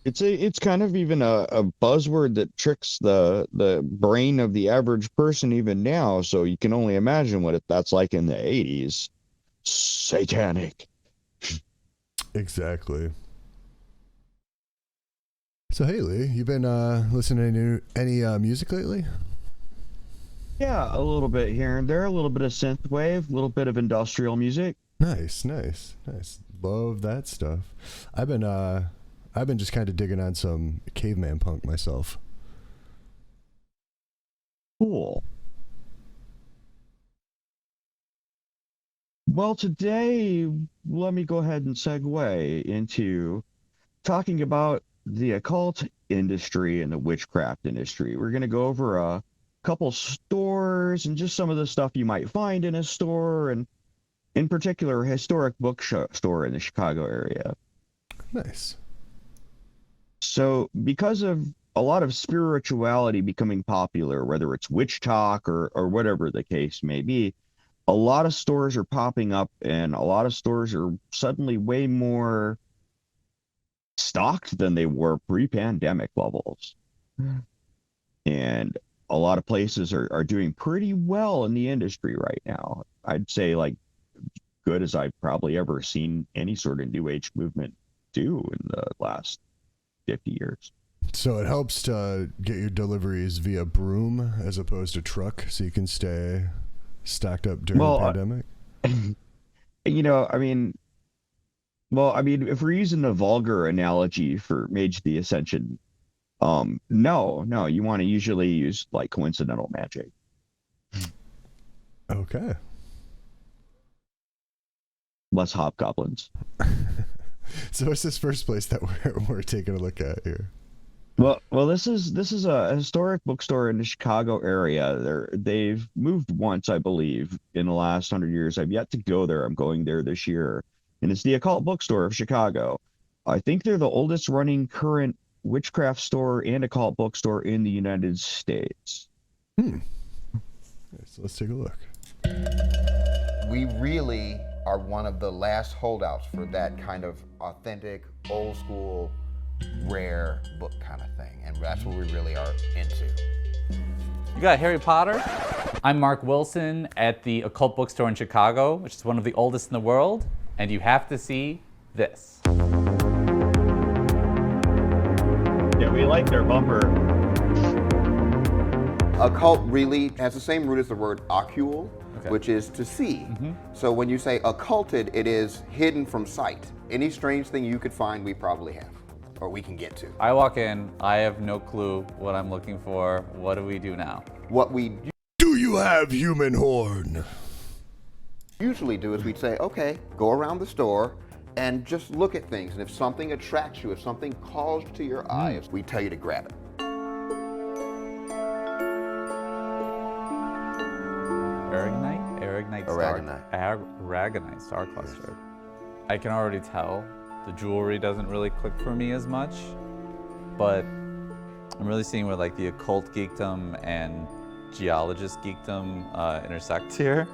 It's kind of even a buzzword that tricks the brain of the average person even now. So you can only imagine what that's like in the 80s. Satanic. Exactly. So Haley, you been listening to any music lately? Yeah, a little bit here and there, a little bit of synthwave, a little bit of industrial music. Nice. Love that stuff. I've been just kind of digging on some Caveman punk myself. Cool. Well, today, let me go ahead and segue into talking about the occult industry and the witchcraft industry. We're going to go over a couple stores and just some of the stuff you might find in a store, and in particular, a historic bookstore in the Chicago area. Nice. So because of a lot of spirituality becoming popular, whether it's witch talk or whatever the case may be, a lot of stores are popping up, and a lot of stores are suddenly way more stocked than they were pre-pandemic levels. And a lot of places are doing pretty well in the industry right now. I'd say like good as I've probably ever seen any sort of new age movement do in the last 50 years. So it helps to get your deliveries via broom as opposed to truck, so you can stay stocked up during the pandemic. You know, I mean, if we're using a vulgar analogy for Mage the Ascension, no, you want to usually use like coincidental magic. Okay. Less hobgoblins. So what's this first place that we're taking a look at here? Well, this is a historic bookstore in the Chicago area. They've moved once, I believe, in the last 100 years. I've yet to go there. I'm going there this year, and it's the Occult Bookstore of Chicago. I think they're the oldest running current witchcraft store and occult bookstore in the United States. Okay, so let's take a look. We really are one of the last holdouts for that kind of authentic, old school, rare book kind of thing, and that's what we really are into. You got Harry Potter? I'm Mark Wilson at the Occult Bookstore in Chicago, which is one of the oldest in the world, and you have to see this. Yeah, we like their bumper. Occult really has the same root as the word occult, which is to see. So when you say occulted, it is hidden from sight. Any strange thing you could find, we probably have, or we can get to. I walk in, I have no clue what I'm looking for. What do we do now? What we Do you have human horn? usually do is we'd say, okay, go around the store and just look at things. And if something attracts you, if something calls to your eyes, we tell you to grab it. Aragonite star cluster. I can already tell the jewelry doesn't really click for me as much, but I'm really seeing where like the occult geekdom and geologist geekdom intersect here.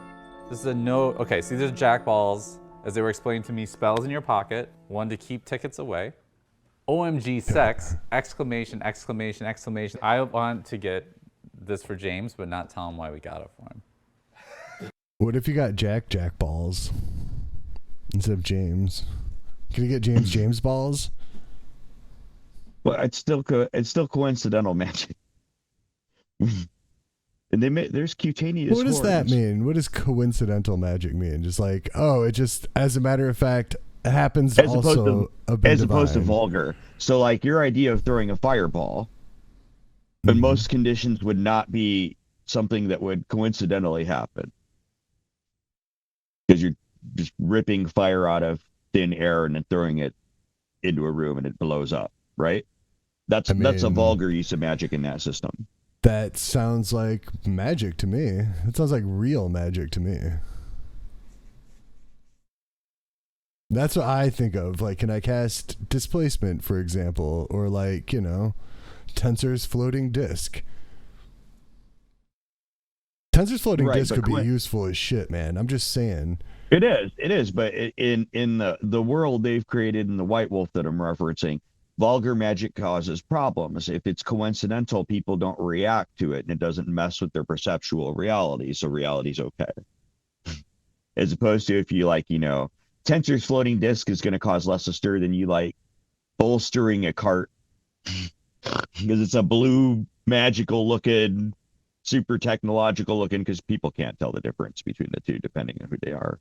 This is a note. Okay, see, there's jackballs, as they were explaining to me, spells in your pocket, one to keep tickets away. OMG sex, exclamation, exclamation, exclamation. I want to get this for James, but not tell him why we got it for him. What if you got Jack balls instead of James? Can you get James balls? Well, it's still coincidental magic. And there's cutaneous. What does that mean? What does coincidental magic mean? Just like, oh, it just, as a matter of fact, happens as also opposed to vulgar. So like your idea of throwing a fireball, but most conditions would not be something that would coincidentally happen. Because you're just ripping fire out of thin air and then throwing it into a room and it blows up, right? That's a vulgar use of magic in that system. That sounds like magic to me. It sounds like real magic to me. That's what I think of. Like, can I cast displacement, for example? Or like, Tensor's floating disk. Tensor's floating disk could be useful as shit, man. I'm just saying. It is. But in the world they've created in the White Wolf that I'm referencing, vulgar magic causes problems. If it's coincidental, people don't react to it, and it doesn't mess with their perceptual reality, so reality's okay. As opposed to if you Tensor's floating disk is going to cause less of stir than you bolstering a cart because it's a blue, magical looking, super technological looking, because people can't tell the difference between the two depending on who they are.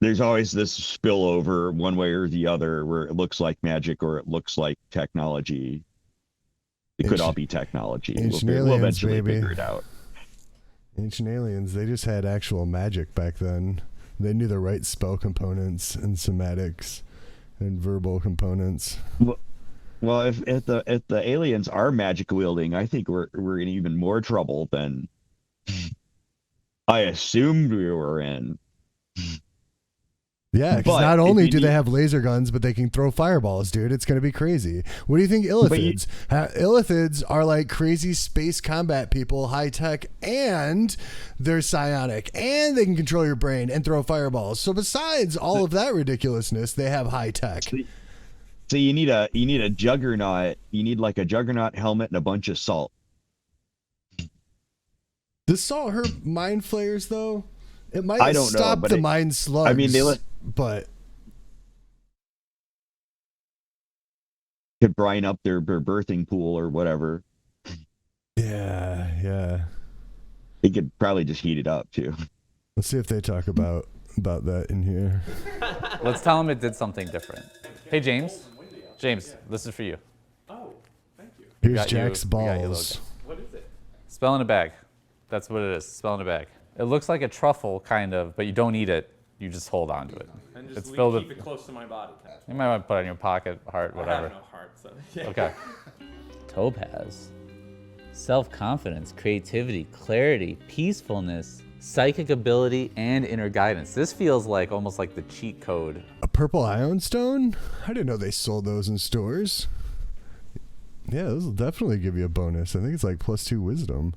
There's always this spillover one way or the other where it looks like magic or it looks like technology. It could all be technology. We'll eventually figure it out. Ancient aliens, they just had actual magic back then. They knew the right spell components and somatics and verbal components. Well, if the aliens are magic wielding, I think we're in even more trouble than I assumed we were in. Yeah, because not only do they have laser guns, but they can throw fireballs, dude. It's going to be crazy. What do you think illithids? Illithids are like crazy space combat people, high tech, and they're psionic, and they can control your brain and throw fireballs. So besides all of that ridiculousness, they have high tech. So you need a juggernaut. You need like a juggernaut helmet and a bunch of salt. Does salt hurt mind flayers though? It might stop the mind slugs. I mean, but could brine up their birthing pool or whatever. Yeah. They could probably just heat it up too. Let's see if they talk about that in here. Let's tell them it did something different. Hey, James, this is for you. Oh, thank you. Here's Jack's balls. What is it? Spell in a bag. That's what it is. Spell in a bag. It looks like a truffle, kind of, but you don't eat it. You just hold on to it. And just keep it close to my body. You might want to put it in your pocket, heart, whatever. I have no heart, so yeah. Okay. Topaz. Self-confidence, creativity, clarity, peacefulness, psychic ability, and inner guidance. This feels like almost like the cheat code. A purple ion stone? I didn't know they sold those in stores. Yeah, those will definitely give you a bonus. I think it's like +2 wisdom.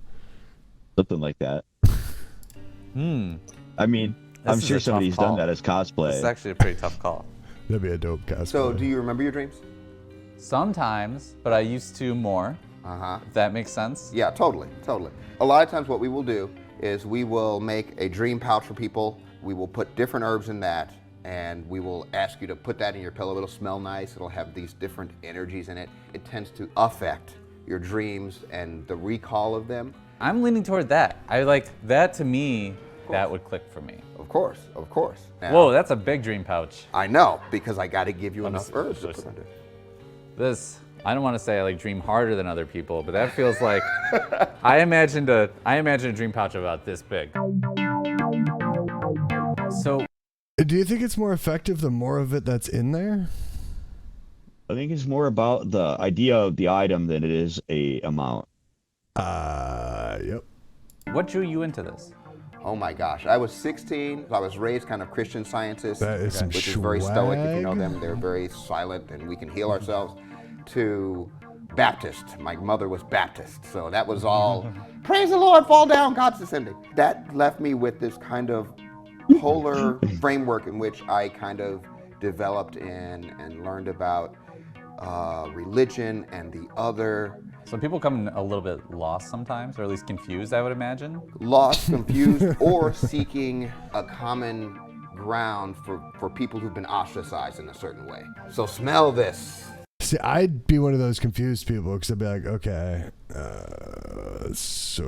Something like that. I mean, I'm sure somebody's done that as cosplay. It's actually a pretty tough call. That'd be a dope cosplay. So, do you remember your dreams? Sometimes, but I used to more. If that makes sense. Yeah, totally. A lot of times what we will do is we will make a dream pouch for people. We will put different herbs in that, and we will ask you to put that in your pillow. It'll smell nice. It'll have these different energies in it. It tends to affect your dreams and the recall of them. I'm leaning toward that. I like that. To me, that would click for me. Of course. Now, whoa, that's a big dream pouch. I know, because I got to give you enough herbs to put under it. This, I don't want to say I like dream harder than other people, but that feels like I imagined a dream pouch about this big. So, do you think it's more effective the more of it that's in there? I think it's more about the idea of the item than it is a amount. Yep. What drew you into this? Oh my gosh, I was 16. I was raised kind of Christian Scientist, which is very swag. stoic if you know them. They're very silent and we can heal ourselves. To Baptist. My mother was Baptist, so that was all, praise the Lord, fall down, God's descending. That left me with this kind of polar framework in which I kind of developed in and learned about religion and the other. So people come a little bit lost sometimes, or at least confused, I would imagine. Lost, confused, or seeking a common ground for people who've been ostracized in a certain way. So smell this. See, I'd be one of those confused people because I'd be like, okay, so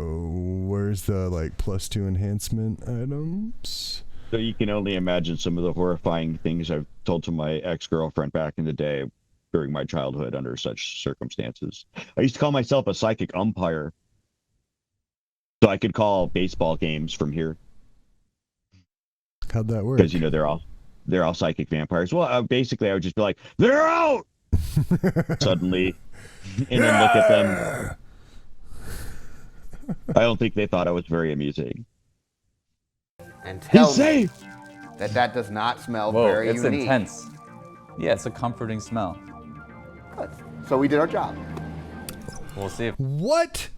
where's the like +2 enhancement items? So you can only imagine some of the horrifying things I've told to my ex-girlfriend back in the day during my childhood under such circumstances. I used to call myself a psychic umpire. So I could call baseball games from here. How'd that work? Because, you know, they're all psychic vampires. Well, basically I would just be like, they're out! Suddenly. And then look at them. I don't think they thought I was very amusing. And tell me safe. that does not smell Whoa, very it's unique. intense. Yeah, it's a comforting smell. Good. So we did our job. We'll see if... What?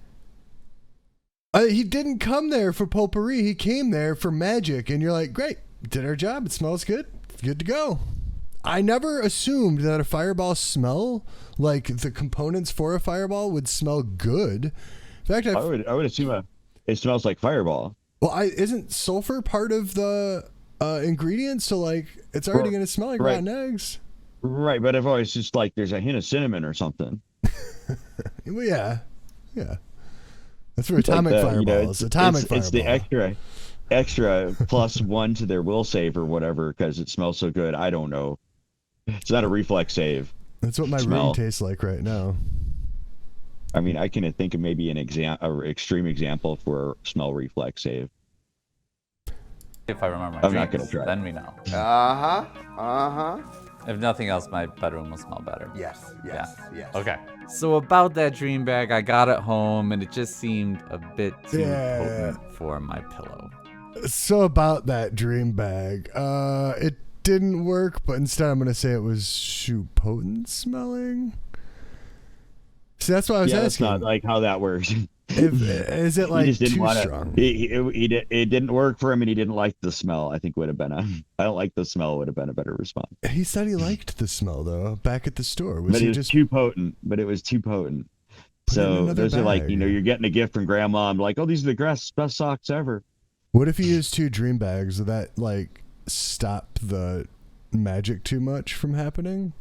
He didn't come there for potpourri. He came there for magic. And you're like, great, did our job. It smells good. Good to go. I never assumed that a fireball smell, like the components for a fireball, would smell good. In fact, I would assume it smells like fireball. Well, isn't sulfur part of the ingredients? So, like, it's already going to smell like rotten eggs. Right, but I've always just like there's a hint of cinnamon or something. Well, yeah. That's for atomic fireballs. Atomic fireball. It's the extra +1 to their will save or whatever because it smells so good. I don't know. It's not a reflex save. That's what my room tastes like right now. I mean, I can think of maybe an extreme example for smell reflex save. If I remember my I'm not dreams, gonna try. then we know. Uh-huh. If nothing else, my bedroom will smell better. Yes. Okay. So about that dream bag, I got it home, and it just seemed a bit too potent for my pillow. So about that dream bag, it didn't work, but instead I'm going to say it was potent smelling. See, that's what I was asking. That's not like how that works. Is it like too strong? It didn't work for him, and he didn't like the smell. I think would have been I don't like the smell would have been a better response. He said he liked the smell though. Back at the store, But it was too potent. So those are like, you know, you're getting a gift from grandma. I'm like, oh, these are the best socks ever. What if you use 2 dream bags? Would that like stop the magic too much from happening?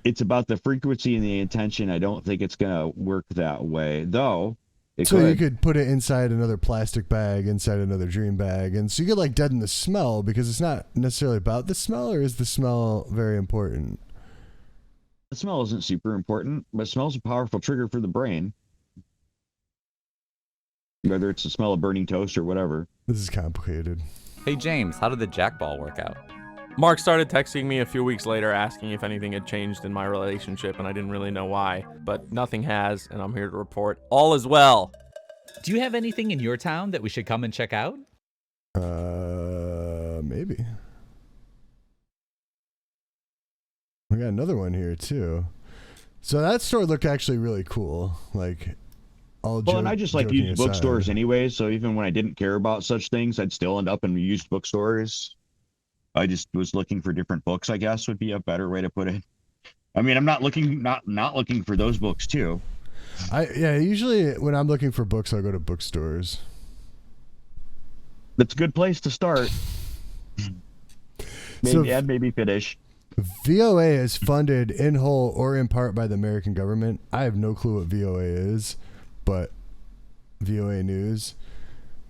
It's about the frequency and the intention. I don't think it's gonna work that way, though. You could put it inside another plastic bag, inside another dream bag, and so you could like deaden the smell because it's not necessarily about the smell, or is the smell very important? The smell isn't super important, but smell's a powerful trigger for the brain. Whether it's the smell of burning toast or whatever. This is complicated. Hey James, how did the jack ball work out? Mark started texting me a few weeks later asking if anything had changed in my relationship, and I didn't really know why, but nothing has, and I'm here to report all is well. Do you have anything in your town that we should come and check out? Maybe. We got another one here too. So that store looked actually really cool. Like and I just like used bookstores anyway, so even when I didn't care about such things, I'd still end up in used bookstores. I just was looking for different books, I guess would be a better way to put it. I mean, I'm not looking for those books too. Usually when I'm looking for books, I'll go to bookstores. That's a good place to start. Maybe finish. VOA is funded in whole or in part by the American government. I have no clue what VOA is, but VOA News.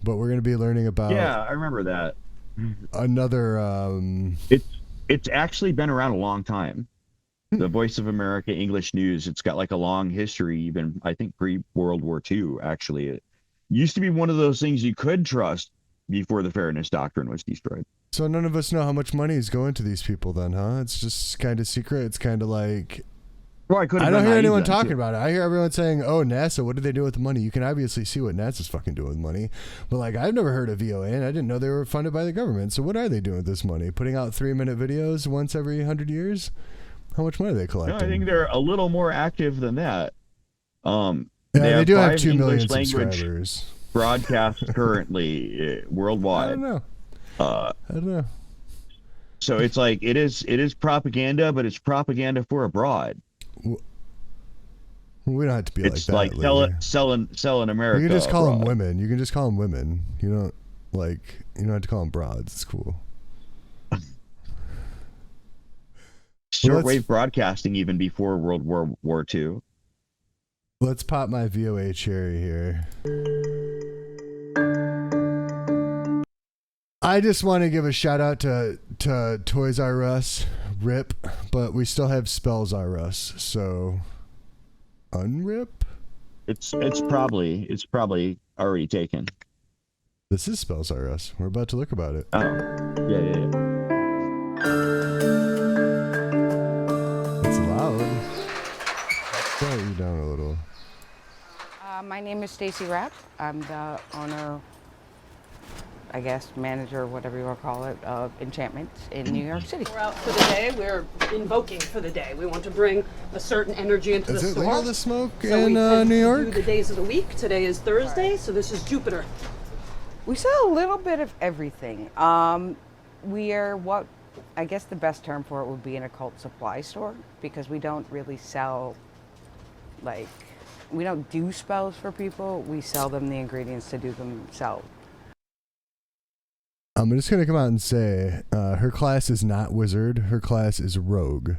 But we're going to be learning about... Yeah, I remember that. Another... It's actually been around a long time. The Voice of America English News, it's got like a long history, even I think pre-World War II, actually. It used to be one of those things you could trust before the Fairness Doctrine was destroyed. So none of us know how much money is going to these people then, huh? It's just kind of secret. It's kind of like... Well, I don't hear anyone talking about it. I hear everyone saying, oh, NASA, what do they do with the money? You can obviously see what NASA's fucking doing with money. But, like, I've never heard of VOA, and I didn't know they were funded by the government. So what are they doing with this money? Putting out 3-minute videos once every 100 years? How much money are they collecting? No, I think they're a little more active than that. They do have 2 million subscribers. Broadcasts currently worldwide. I don't know. So it's like it is propaganda, but it's propaganda for abroad. We don't have to be It's like that. like selling America. You can just call them abroad. women. You can just call them women. You don't have to call them broads. It's cool. Shortwave broadcasting even before World War II. Let's pop my VOA cherry here. I just want to give a shout out to Toys R Us, RIP, but we still have Spells R Us, so unrip. It's probably already taken. This is Spells R Us. We're about to look about it. Oh, yeah. It's loud. Quiet you down a little. My name is Stacy Rapp. I'm the owner, I guess, manager, whatever you want to call it, of Enchantment in New York City. We're out for the day. We're invoking for the day. We want to bring a certain energy into the store. Is it legal to smoke so in we tend New to York? do the days of the week. Today is Thursday, so this is Jupiter. We sell a little bit of everything. We are what I guess the best term for it would be an occult supply store, because we don't really sell, like, we don't do spells for people. We sell them the ingredients to do them themselves. I'm just going to come out and say her class is not wizard. Her class is rogue.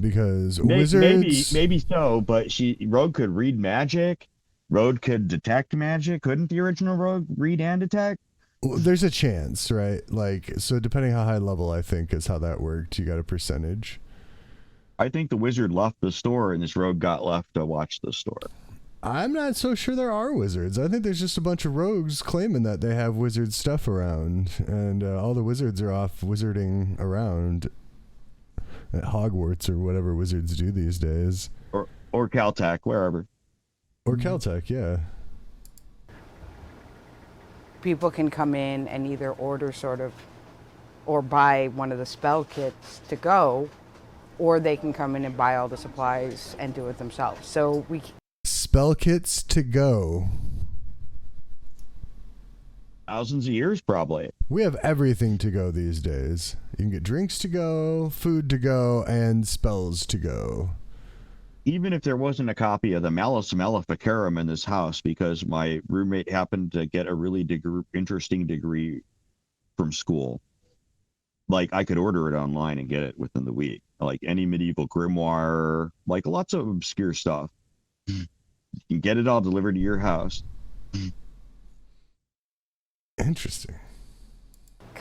Because wizards... Maybe so, but Rogue could read magic. Rogue could detect magic. Couldn't the original Rogue read and detect? Well, there's a chance, right? Like, so depending how high level, I think, is how that worked. You got a percentage. I think the wizard left the store and this Rogue got left to watch the store. I'm not so sure there are wizards. I think there's just a bunch of rogues claiming that they have wizard stuff around, and all the wizards are off wizarding around at Hogwarts or whatever wizards do these days. Or Caltech, wherever. Or Caltech, yeah. People can come in and either order or buy one of the spell kits to go, or they can come in and buy all the supplies and do it themselves. So spell kits to go. Thousands of years, probably. We have everything to go these days. You can get drinks to go, food to go, and spells to go. Even if there wasn't a copy of the Malleus Maleficarum in this house, because my roommate happened to get a really interesting degree from school, like I could order it online and get it within the week. Like any medieval grimoire, like lots of obscure stuff. You can get it all delivered to your house. Interesting.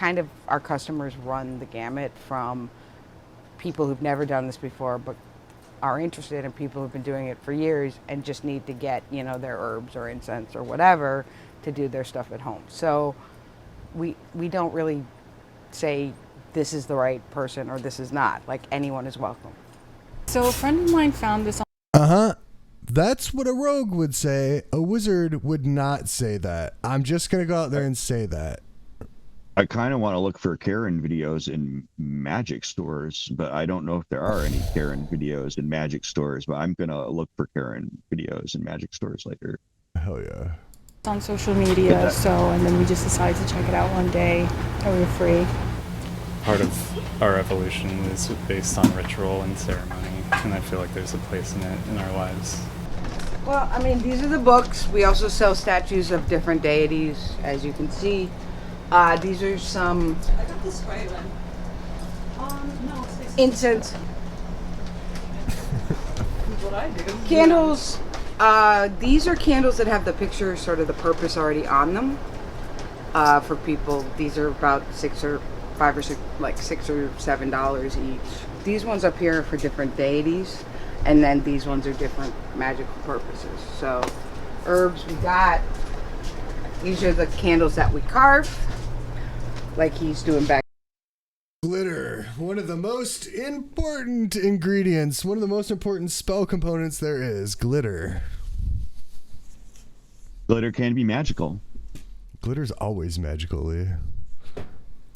kind of our customers run the gamut from people who've never done this before but are interested, and people who've been doing it for years and just need to get, you know, their herbs or incense or whatever to do their stuff at home. So we don't really say this is the right person or this is not. Like, anyone is welcome. So a friend of mine found this on That's what a rogue would say. A wizard would not say that. I'm just going to go out there and say that. I kind of want to look for Karen videos in magic stores, but I don't know if there are any Karen videos in magic stores, but I'm going to look for Karen videos in magic stores later. Hell yeah. on social media, and then we just decided to check it out one day, and we were free. Part of our evolution is based on ritual and ceremony, and I feel like there's a place in it in our lives. Well, I mean, these are the books. We also sell statues of different deities, as you can see. These are some I got this spray one. No, it's incense. That's what I do. Candles. These are candles that have the picture, sort of the purpose already on them. For people, these are about $6 or $7 each. These ones up here are for different deities, and then these ones are different magical purposes. So, herbs we got. These are the candles that we carve, like he's doing back. Glitter, one of the most important ingredients, one of the most important spell components there is, glitter. Glitter can be magical. Glitter's always magical, Lee.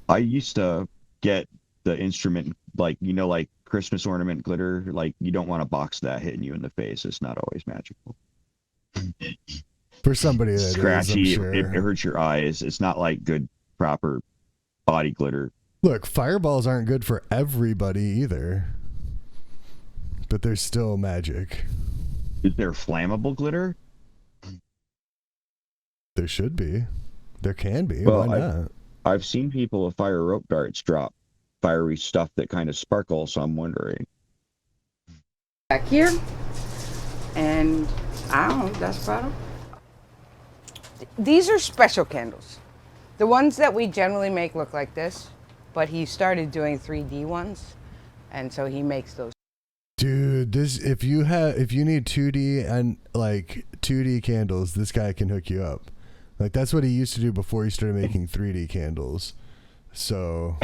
I used to get the instrument, like, you know, like Christmas ornament glitter. Like, you don't want a box that hitting you in the face. It's not always magical. For somebody that scratchy, is, I'm sure. It hurts your eyes. It's not like good, proper body glitter. Look, fireballs aren't good for everybody either, but they're still magic. Is there flammable glitter? There should be. There can be. Well, Why not? I've seen people with fire rope darts drop fiery stuff that kind of sparkles, so I'm wondering. Back here, and I don't know, that's about it. These are special candles. The ones that we generally make look like this, but he started doing 3D ones, and so he makes those. Dude, this if you need 2D and like 2D candles, this guy can hook you up. Like that's what he used to do before he started making 3D candles. So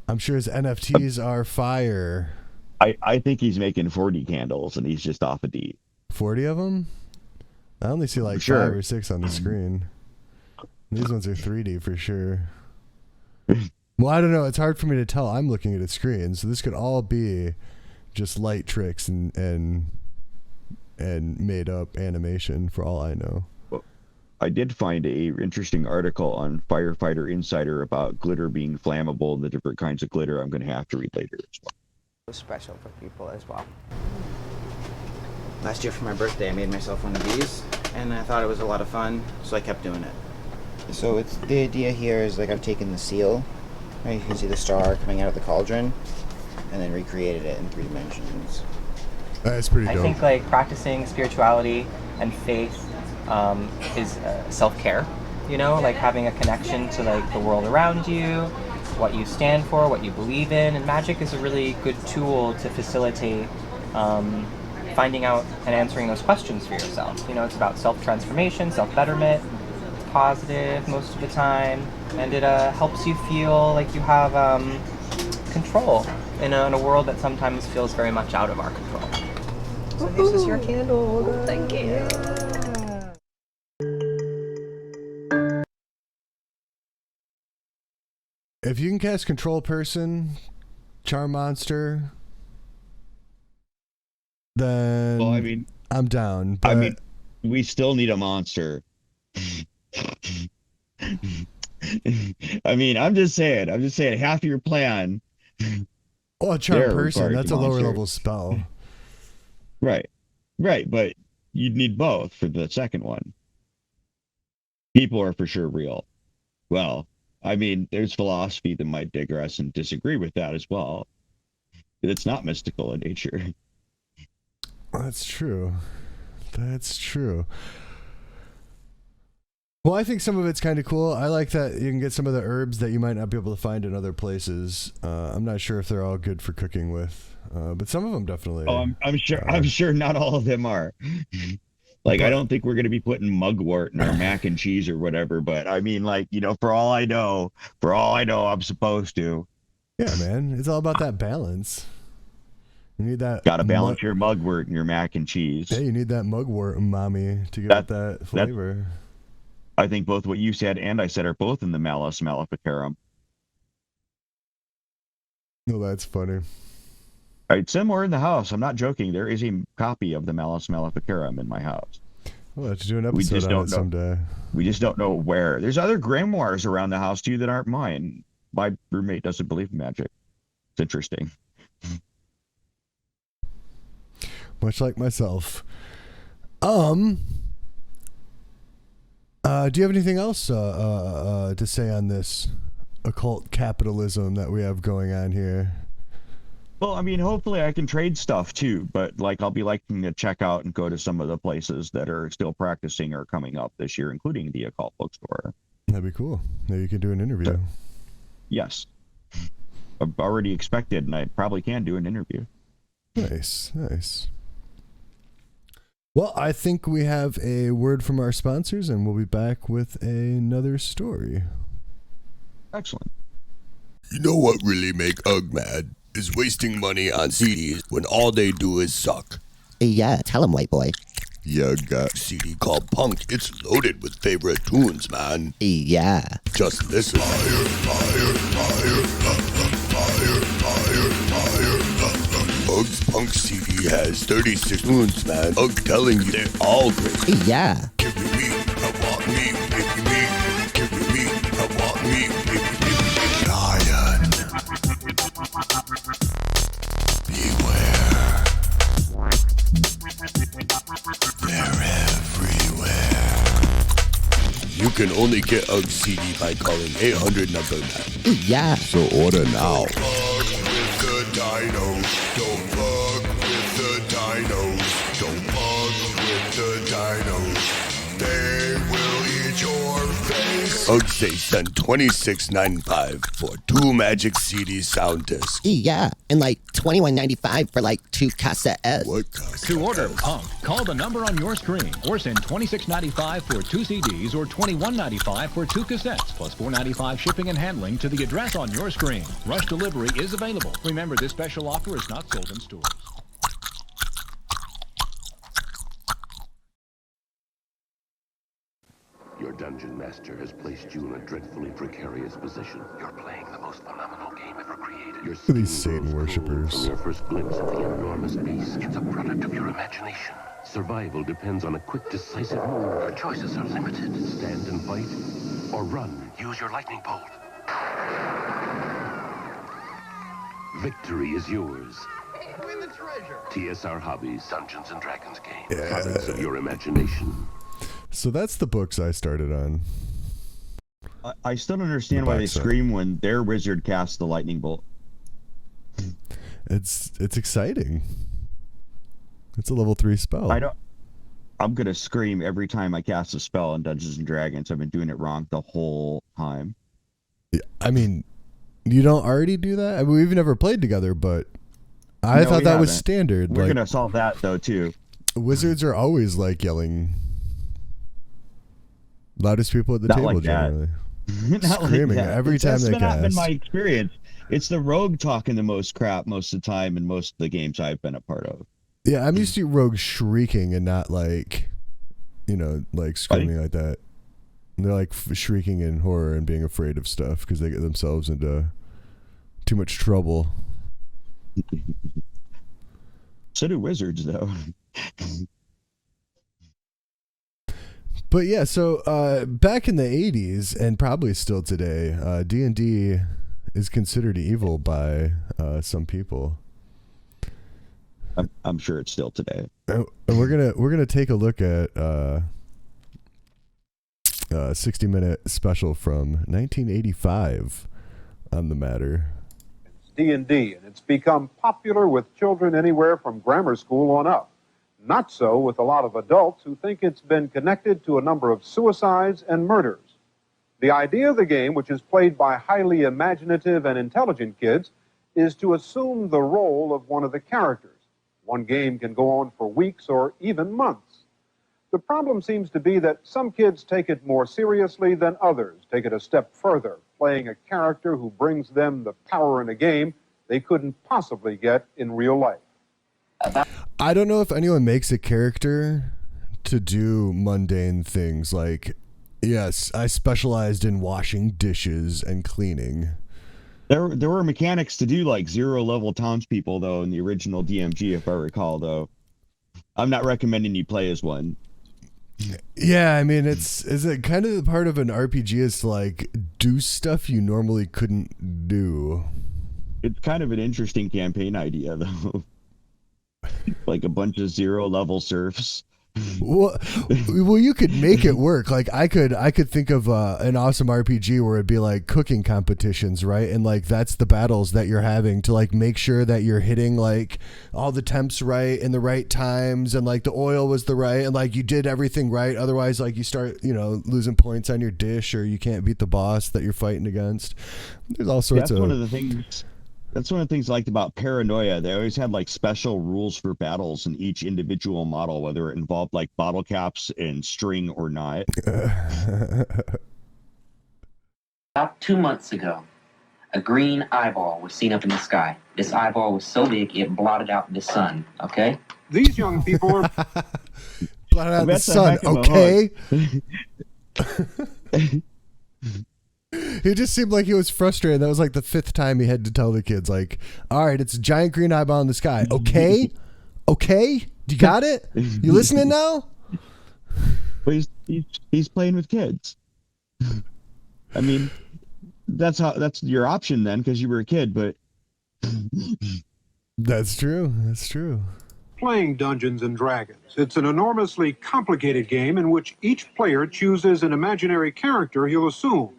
I'm sure his NFTs are fire. I think he's making 40 candles and he's just off a D. 40 of them? I only see like 5 or 6 on the screen. These ones are 3D for sure. Well, I don't know. It's hard for me to tell. I'm looking at a screen, so this could all be just light tricks and made up animation for all I know. Well, I did find a interesting article on Firefighter Insider about glitter being flammable and the different kinds of glitter. I'm going to have to read later as well. Special for people as well. Last year for my birthday, I made myself one of these, and I thought it was a lot of fun, so I kept doing it. So it's the idea here is like I've taken the seal, right? You can see the star coming out of the cauldron, and then recreated it in 3 dimensions. That's pretty dope. I think like practicing spirituality and faith is self-care. You know, like having a connection to like the world around you, what you stand for, what you believe in, and magic is a really good tool to facilitate finding out and answering those questions for yourself. You know, it's about self-transformation, self-betterment. It's positive most of the time, and it helps you feel like you have control in a world that sometimes feels very much out of our control. So this is your candle. Thank you. If you can cast Control Person, Charm Monster, then Well, I mean, I'm down. But I mean, we still need a monster. I mean, I'm just saying, half of your plan. Oh, a Charm Person, that's a lower level spell. Right, but you'd need both for the second one. People are for sure real. Well, I mean, there's philosophy that might digress and disagree with that as well. It's not mystical in nature. That's true. That's true. Well, I think some of it's kind of cool. I like that you can get some of the herbs that you might not be able to find in other places. I'm not sure if they're all good for cooking with, but some of them definitely. Oh, I'm sure not all of them are. Like, I don't think we're going to be putting mugwort in our mac and cheese or whatever, but I mean, like, you know, for all I know, I'm supposed to. Yeah, man. It's all about that balance. You need that. Got to balance your mugwort and your mac and cheese. Yeah, you need that mugwort umami to get that flavor. I think both what you said and I said are both in the Malus Maleficarum. No, that's funny. It's somewhere in the house. I'm not joking. There is a copy of the Malus Maleficarum in my house. We'll have to do an episode on it someday. We just don't know where. There's other grimoires around the house too that aren't mine. My roommate doesn't believe in magic. It's interesting. Much like myself. Do you have anything else to say on this occult capitalism that we have going on here? Well, I mean, hopefully I can trade stuff too, but like I'll be liking to check out and go to some of the places that are still practicing or coming up this year, including the Occult bookstore. That'd be cool. Maybe you can do an interview. Yes. I've already expected, and I probably can do an interview. Nice. Well, I think we have a word from our sponsors, and we'll be back with another story. Excellent. You know what really make Ugg mad? Is wasting money on CDs when all they do is suck. Yeah, tell him, white boy. You got a CD called Punk. It's loaded with favorite tunes, man. Yeah. Just listen. Ugg's Punk CD has 36 tunes, man. Ugg telling you they're all great. Yeah. Give me weed, I want me, give me weed. Give me weed, I want me, give me weed. can only get Ugg CD by calling 800 number 9. Yeah. So order now. With the dinos, don't fuck with the dinos, don't fuck with the dinos. They will eat your face. Ugg say send $26.95 for 2 Magic CD sound discs. Yeah. And like $21.95 for like 2 cassettes. What cassette? To order Punk, call the number on your screen or send $26.95 for 2 CDs or $21.95 for 2 cassettes, plus $4.95 shipping and handling to the address on your screen. Rush delivery is available. Remember, this special offer is not sold in stores. Your dungeon master has placed you in a dreadfully precarious position. You're playing the most phenomenal game ever created. Your Look at these Satan worshippers. from your first glimpse of the enormous beast. It's a product of your imagination. Survival depends on a quick, decisive move. Your choices are limited. Stand and fight, or run. Use your lightning bolt. Victory is yours. Win the treasure. TSR Hobbies, Dungeons and Dragons game. Yeah. Products of your imagination. So that's the books I started on. I still don't understand The why they box set. scream when their wizard casts the lightning bolt. It's exciting. It's a level 3 spell. I'm gonna scream every time I cast a spell in Dungeons and Dragons. I've been doing it wrong the whole time. Yeah, I mean, you don't already do that? I mean, we've never played together, but I No, thought we that was haven't. standard. We're like, gonna solve that though too. Wizards are always like yelling. Loudest people at the Not table like that. generally. Not like Screaming that. every time they That's not been cast. my experience. It's the rogue talking the most crap most of the time in most of the games I've been a part of. Yeah, I'm used to rogues shrieking and not like, like screaming like that. They're like shrieking in horror and being afraid of stuff because they get themselves into too much trouble. So do wizards, though. But yeah, so back in the 80s and probably still today, D&D is considered evil by some people. I'm sure it's still today. And we're gonna take a look at a 60-minute special from 1985 on the matter. D&D, and it's become popular with children anywhere from grammar school on up. Not so with a lot of adults who think it's been connected to a number of suicides and murders. The idea of the game, which is played by highly imaginative and intelligent kids, is to assume the role of one of the characters. One game can go on for weeks or even months. The problem seems to be that some kids take it more seriously than others, take it a step further, playing a character who brings them the power in a game they couldn't possibly get in real life. I don't know if anyone makes a character to do mundane things like, yes, I specialized in washing dishes and cleaning. There were mechanics to do like 0-level townspeople though in the original DMG, if I recall. Though I'm not recommending you play as one. Yeah, I mean, is it kind of part of an RPG is to like do stuff you normally couldn't do. It's kind of an interesting campaign idea though. Like a bunch of 0-level serfs. Well, you could make it work. Like I could think of an awesome RPG where it'd be like cooking competitions, right? And like that's the battles that you're having to like make sure that you're hitting like all the temps right in the right times, and like the oil was the right, and like you did everything right. Otherwise, like you start losing points on your dish, or you can't beat the boss that you're fighting against. There's all sorts That's one of the things. That's one of the things I liked about Paranoia. They always had like special rules for battles in each individual model, whether it involved like bottle caps and string or not. About 2 months ago, a green eyeball was seen up in the sky. This eyeball was so big it blotted out the sun, okay? These young people are... blotted out the That's a sun, heck of a okay? He just seemed like he was frustrated. That was like the 5th time he had to tell the kids, like, all right, it's a giant green eyeball in the sky. Okay? Okay? You got it? You listening now? But he's playing with kids. I mean, that's your option then, because you were a kid, but That's true. That's true. playing Dungeons and Dragons. It's an enormously complicated game in which each player chooses an imaginary character he'll assume.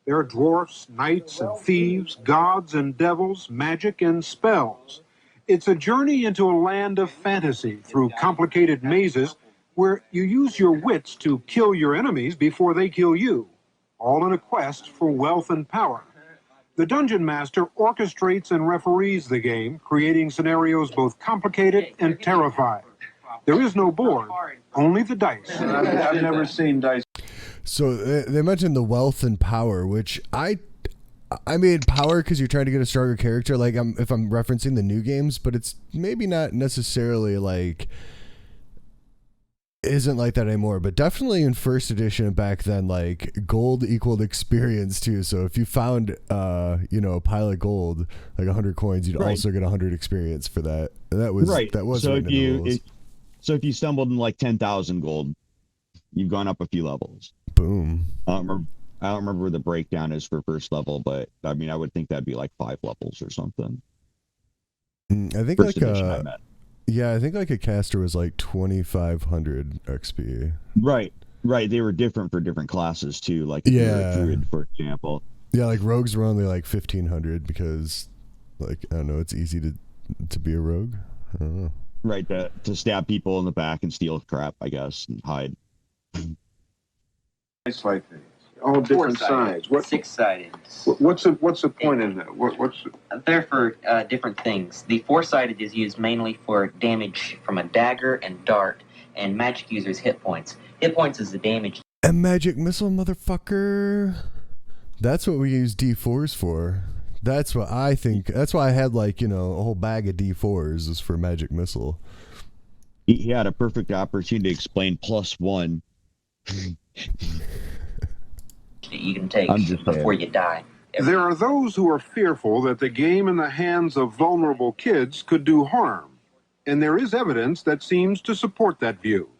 There are dwarfs, knights and thieves, gods and devils, magic and spells. It's a journey into a land of fantasy through complicated mazes where you use your wits to kill your enemies before they kill you, all in a quest for wealth and power. The Dungeon Master orchestrates and referees the game, creating scenarios both complicated and terrifying. There is no board, only the dice. I've never seen dice. So they mentioned the wealth and power, which I mean power because you're trying to get a stronger character. Like if I'm referencing the new games, but it's maybe not necessarily like isn't like that anymore. But definitely in first edition back then, like gold equaled experience too. So if you found a pile of gold, like 100 coins, you'd also get 100 experience for that. And that was right. That was so written in the rules. So if you stumbled in like 10,000 gold, you've gone up a few levels. Boom. I don't remember where the breakdown is for first level, but I mean, I would think that'd be like 5 levels or something. I think First like edition, I meant. Yeah, I think like a caster was like 2,500 XP. Right. They were different for different classes too. Like you were a druid, for example. Yeah, like rogues were only like 1,500 because, like, I don't know, it's easy to be a rogue. I don't know. Right, to stab people in the back and steal crap, I guess, and hide. Dice like these, all different sides. Six-sided. What's the point in that? They're for different things. The four-sided is used mainly for damage from a dagger and dart, and magic users' hit points. Hit points is the damage. A magic missile, motherfucker. That's what we use D4s for. That's what I think. That's why I had like, a whole bag of D4s is for magic missile. He had a perfect opportunity to explain +1. You can take before you die. There are those who are fearful that the game in the hands of vulnerable kids could do harm, and there is evidence that seems to support that view.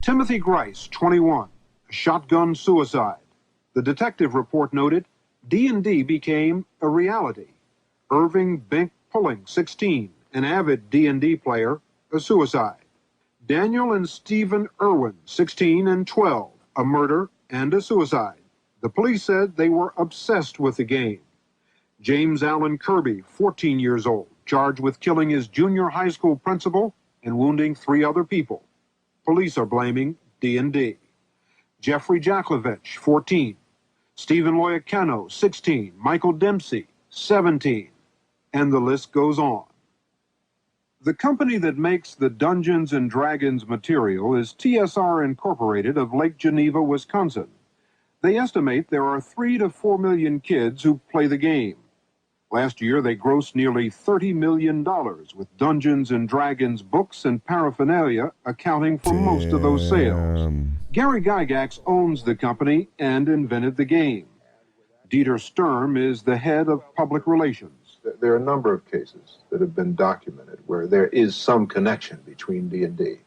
Timothy Grice, 21, a shotgun suicide. The detective report noted D&D became a reality. Irving Bink Pulling, 16, an avid D&D player, a suicide. Daniel and Stephen Irwin, 16 and 12, a murder and a suicide. The police said they were obsessed with the game. James Allen Kirby, 14 years old, charged with killing his junior high school principal and wounding 3 other people. Police are blaming D&D. Jeffrey Jaklovich, 14. Stephen Loyacano, 16. Michael Dempsey, 17. And the list goes on. The company that makes the Dungeons and Dragons material is TSR Incorporated of Lake Geneva, Wisconsin. They estimate there are 3 to 4 million kids who play the game. Last year, they grossed nearly $30 million, with Dungeons and Dragons books and paraphernalia accounting for most of those sales. Gary Gygax owns the company and invented the game. Dieter Sturm is the head of public relations. There are a number of cases that have been documented where there is some connection between D&D. I'm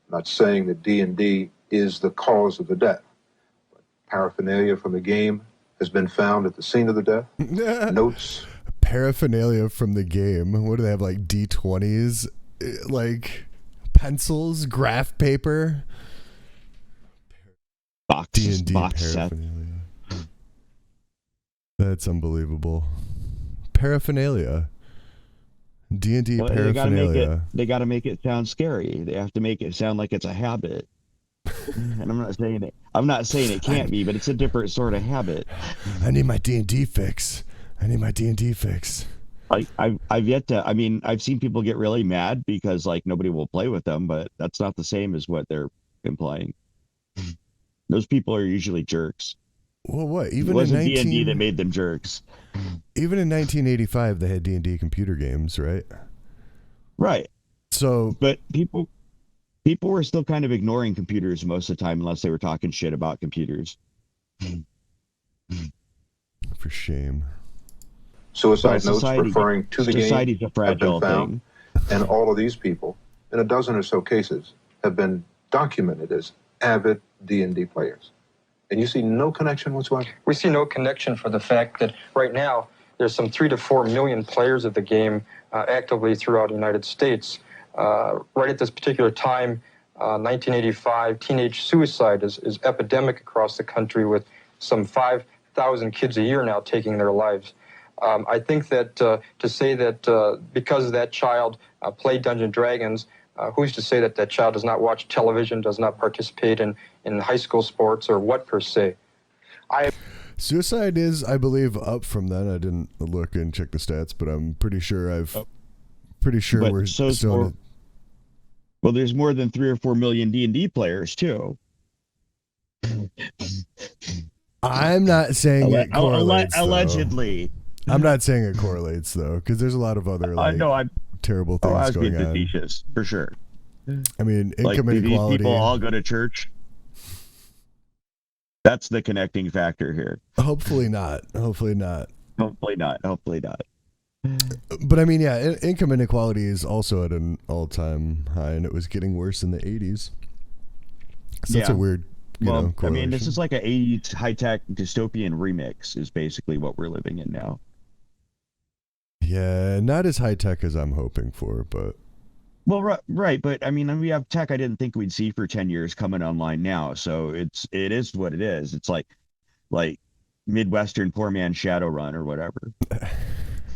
not saying that D&D is the cause of the death, but paraphernalia from the game has been found at the scene of the death. Notes. Paraphernalia from the game. What do they have, like D20s? Like pencils, graph paper? D&D paraphernalia. That's unbelievable. Paraphernalia. D&D paraphernalia. They got to make it sound scary. They have to make it sound like it's a habit. And I'm not saying it can't be, but it's a different sort of habit. I need my D&D fix. I've yet to. I mean, I've seen people get really mad because like nobody will play with them, but that's not the same as what they're implying. Those people are usually jerks. Well, what? It wasn't D&D that made them jerks. Even in 1985, they had D&D computer games, right? Right. So, but people were still kind of ignoring computers most of the time, unless they were talking shit about computers. For shame. Suicide notes referring to the game society's a fragile thing. And all of these people, in a dozen or so cases, have been documented as avid D&D players. And you see no connection whatsoever? We see no connection for the fact that right now there's some 3 to 4 million players of the game actively throughout the United States. right at this particular time, 1985, teenage suicide is epidemic across the country, with some 5,000 kids a year now taking their lives. I think that to say that because that child played Dungeons & Dragons, who's to say that that child does not watch television, does not participate in high school sports, or what per se? Suicide is, I believe, up from then. I didn't look and check the stats, but I'm pretty sure But we're so is still in more- Well, there's more than 3 or 4 million D&D players too. I'm not saying it correlates. though. Allegedly. I'm not saying it correlates though, because there's a lot of other terrible things I was going being on. facetious for sure. I mean, Like, income do these inequality. people all go to church? That's the connecting factor here. Hopefully not. Hopefully not. Hopefully not. Hopefully not. But I mean, yeah, income inequality is also at an all-time high, and it was getting worse in the 80s. So that's a weird, you know, I mean, this correlation. is like a 80s high-tech dystopian remix is basically what we're living in now. Yeah, not as high-tech as I'm hoping for, but... Well, right, but I mean, we have tech I didn't think we'd see for 10 years coming online now, so it is what it is. It's like Midwestern poor man Shadowrun or whatever.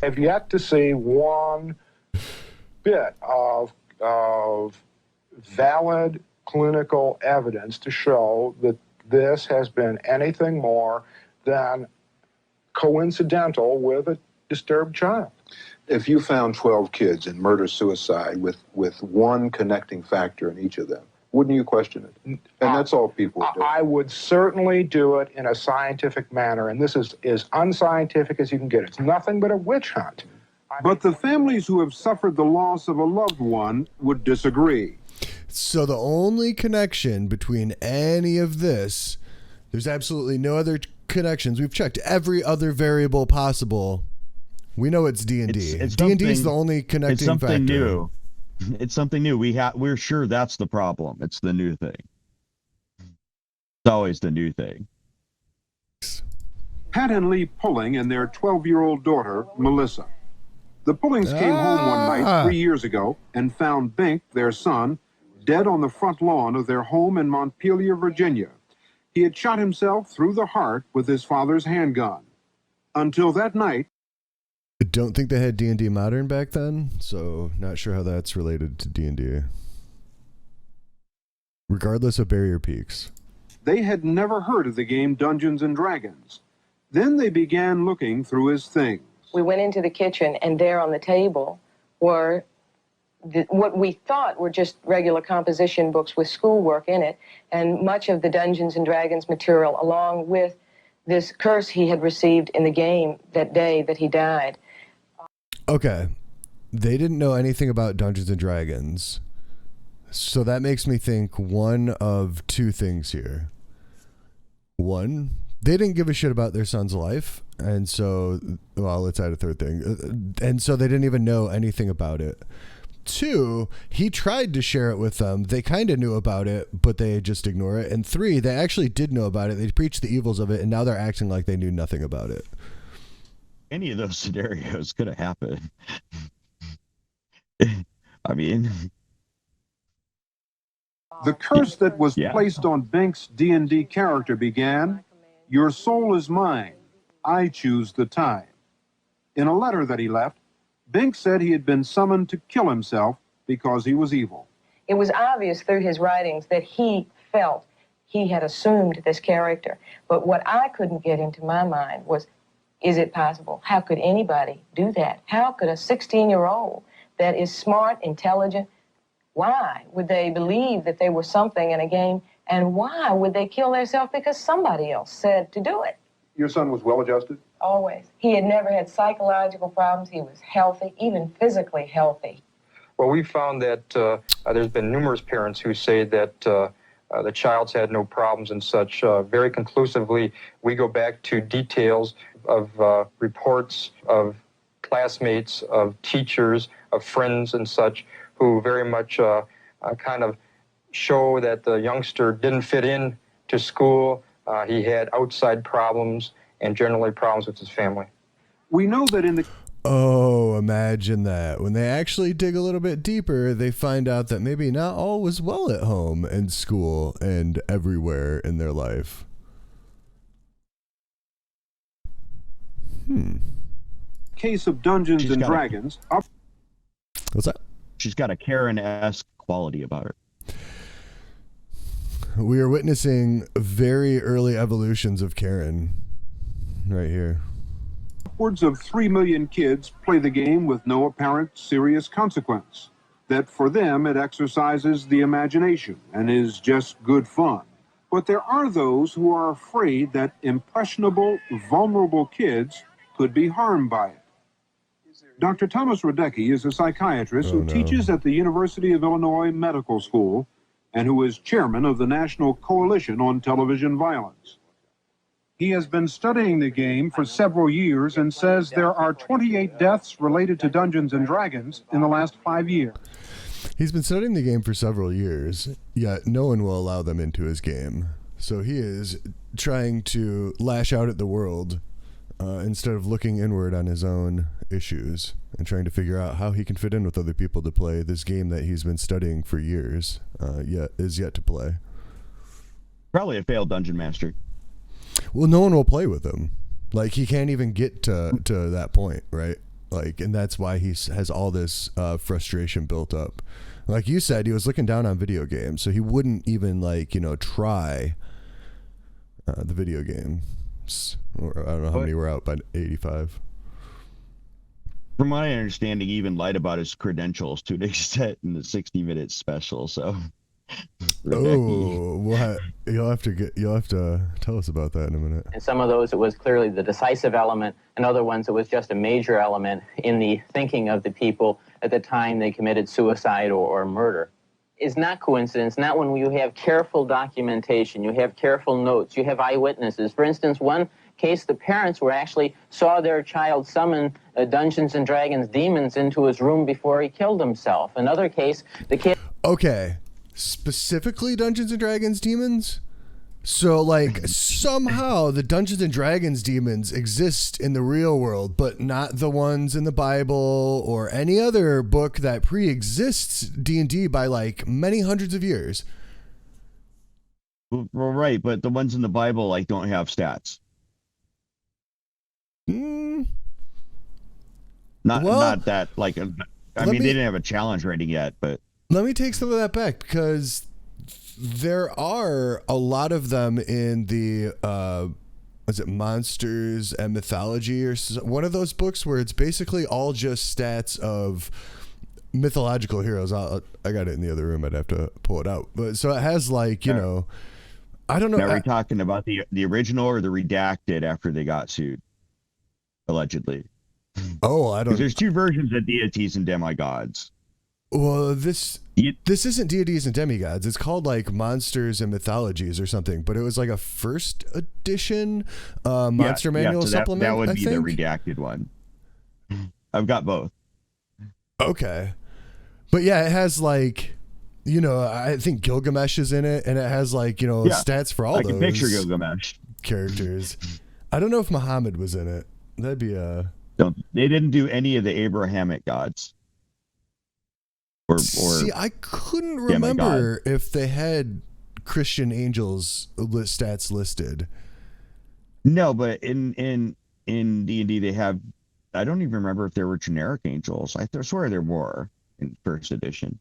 Have yet to see one bit of valid clinical evidence to show that this has been anything more than coincidental with a disturbed child. If you found 12 kids in murder-suicide with one connecting factor in each of them, wouldn't you question it? And that's all people do. I would certainly do it in a scientific manner, and this is as unscientific as you can get. It's nothing but a witch hunt. But the families who have suffered the loss of a loved one would disagree. So the only connection between any of this, there's absolutely no other connections. We've checked every other variable possible. We know it's D&D. D&D is the only connecting It's something factor. new. It's something new. We're sure that's the problem. It's the new thing. It's always the new thing. Pat and Lee Pulling and their 12-year-old daughter, Melissa. The Pullings came home one night 3 years ago and found Bink, their son, dead on the front lawn of their home in Montpelier, Virginia. He had shot himself through the heart with his father's handgun. Until that night, I don't think they had D&D Modern back then, so not sure how that's related to D&D. Regardless of barrier peaks. they had never heard of the game Dungeons & Dragons. Then they began looking through his things. We went into the kitchen, and there on the table were what we thought were just regular composition books with schoolwork in it, and much of the Dungeons & Dragons material, along with this curse he had received in the game that day that he died. Okay. They didn't know anything about Dungeons & Dragons. So that makes me think one of two things here. One, they didn't give a shit about their son's life. And so, well, let's add a third thing. And so they didn't even know anything about it. Two, he tried to share it with them. They kind of knew about it, but they just ignore it. And three, they actually did know about it. They preached the evils of it, and now they're acting like they knew nothing about it. Any of those scenarios could have happened. I mean, The curse that was placed on Bink's D&D character began, "Your soul is mine. I choose the time." In a letter that he left, Bink said he had been summoned to kill himself because he was evil. It was obvious through his writings that he felt he had assumed this character. But what I couldn't get into my mind was, is it possible? How could anybody do that? How could a 16-year-old that is smart, intelligent, why would they believe that they were something in a game? And why would they kill themselves because somebody else said to do it? Your son was well-adjusted? Always. He had never had psychological problems. He was healthy, even physically healthy. Well, we found that there's been numerous parents who say that the child's had no problems and such. Very conclusively, we go back to details of reports of classmates, of teachers, of friends and such, who very much kind of show that the youngster didn't fit in to school. He had outside problems and generally problems with his family. We know that in the... Oh, imagine that. When they actually dig a little bit deeper, they find out that maybe not all was well at home and school and everywhere in their life. Case of Dungeons and Dragons. What's that? She's got a Karen-esque quality about her. We are witnessing very early evolutions of Karen right here. Upwards of 3 million kids play the game with no apparent serious consequence. That for them it exercises the imagination and is just good fun. But there are those who are afraid that impressionable, vulnerable kids could be harmed by it. Dr. Thomas Radecki is a psychiatrist who teaches at the University of Illinois Medical School and who is chairman of the National Coalition on Television Violence. He has been studying the game for several years and says there are 28 deaths related to Dungeons and Dragons in the last 5 years. He's been studying the game for several years, yet no one will allow them into his game. So he is trying to lash out at the world instead of looking inward on his own issues and trying to figure out how he can fit in with other people to play this game that he's been studying for years, yet to play. Probably a failed dungeon master. Well, no one will play with him. Like, he can't even get to that point, right? Like, and that's why he has all this frustration built up. Like you said, he was looking down on video games, so he wouldn't even, like, try the video games. Or I don't know how many were out by 85. From my understanding, he even lied about his credentials to an extent in the 60-minute special, so... Oh, what? You'll have to tell us about that in a minute. In some of those, it was clearly the decisive element. In other ones, it was just a major element in the thinking of the people at the time they committed suicide or murder. It's not coincidence, not when you have careful documentation, you have careful notes, you have eyewitnesses. For instance, one case, the parents saw their child summon Dungeons and Dragons demons into his room before he killed himself. Another case, the kid... Okay. Specifically Dungeons and Dragons demons? So, like, somehow the Dungeons and Dragons demons exist in the real world, but not the ones in the Bible or any other book that pre-exists D&D by, like, many hundreds of years. Well, right, but the ones in the Bible, like, don't have stats. Not that, like, I mean, they didn't have a challenge rating yet, but... Let me take some of that back, because there are a lot of them in the, is it Monsters and Mythology or one of those books where it's basically all just stats of mythological heroes. I got it in the other room. I'd have to pull it out. But so it has, like, I don't know. Now, are we talking about the original or the redacted after they got sued? Allegedly. Oh, I don't. There's two versions of deities and demigods. Well, this isn't deities and demigods. It's called, like, Monsters and Mythologies or something. But it was like a first edition monster manual supplement. That would be the redacted one. I've got both. Okay, but yeah, it has, like, I think Gilgamesh is in it, and it has, like, stats for all those. I can picture Gilgamesh characters. I don't know if Muhammad was in it. That'd be They didn't do any of the Abrahamic gods. See, I couldn't remember if they had Christian angels stats listed. No, but in D&D they have. I don't even remember if there were generic angels. I swear there were in first edition.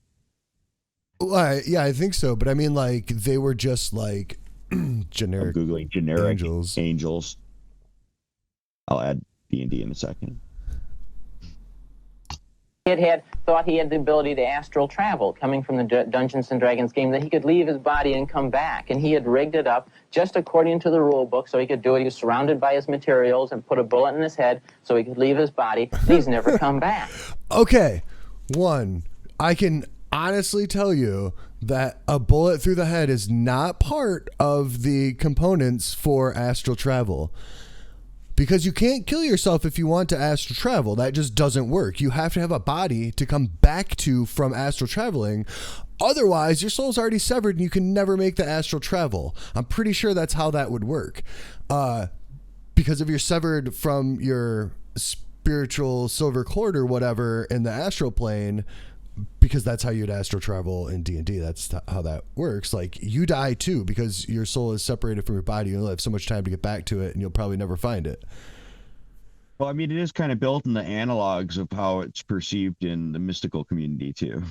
Well, yeah, I think so. But I mean, like, they were just like generic. I'm Googling generic angels. I'll add D&D in a second. Kid thought he had the ability to astral travel coming from the Dungeons and Dragons game, that he could leave his body and come back, and he had rigged it up just according to the rule book so he could do it. He was surrounded by his materials and put a bullet in his head so he could leave his body, and he's never come back. Okay, I can honestly tell you that a bullet through the head is not part of the components for astral travel. Because you can't kill yourself if you want to astral travel. That just doesn't work. You have to have a body to come back to from astral traveling. Otherwise, your soul's already severed and you can never make the astral travel. I'm pretty sure that's how that would work. Because if you're severed from your spiritual silver cord or whatever in the astral plane, because that's how you'd astral travel in D&D. That's how that works. Like, you die too because your soul is separated from your body. You only have so much time to get back to it, and you'll probably never find it. Well, I mean, it is kind of built in the analogs of how it's perceived in the mystical community too.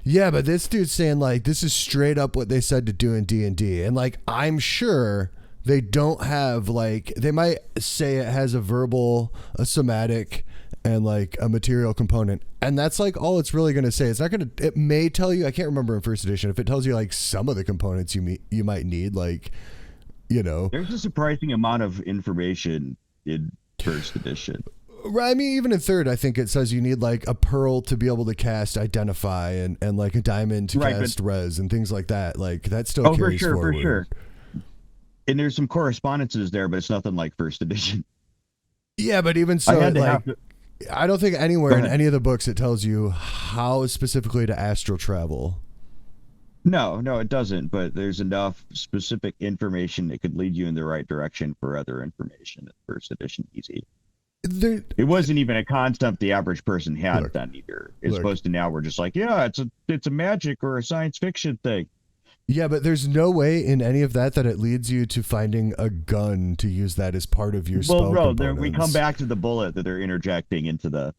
Yeah, but this dude's saying, like, this is straight up what they said to do in D&D. And, like, I'm sure they don't have, like, they might say it has a verbal, a somatic, and, like, a material component. And that's, like, all it's really going to say. It's not going to, it may tell you, I can't remember in first edition, if it tells you, like, some of the components you might need, like, you know. There's a surprising amount of information in first edition. Right, I mean, even in third, I think it says you need like a pearl to be able to cast Identify and like a diamond to cast Res and things like that. Like that still carries forward. For sure. And there's some correspondences there, but it's nothing like first edition. Yeah, but even so, I don't think anywhere in any of the books it tells you how specifically to astral travel. No, it doesn't. But there's enough specific information that could lead you in the right direction for other information. First edition easy. It wasn't even a concept the average person had then either. It's supposed to now we're just like, yeah, it's a magic or a science fiction thing. Yeah, but there's no way in any of that it leads you to finding a gun to use that as part of your spell components. We come back to the bullet that they're interjecting into the.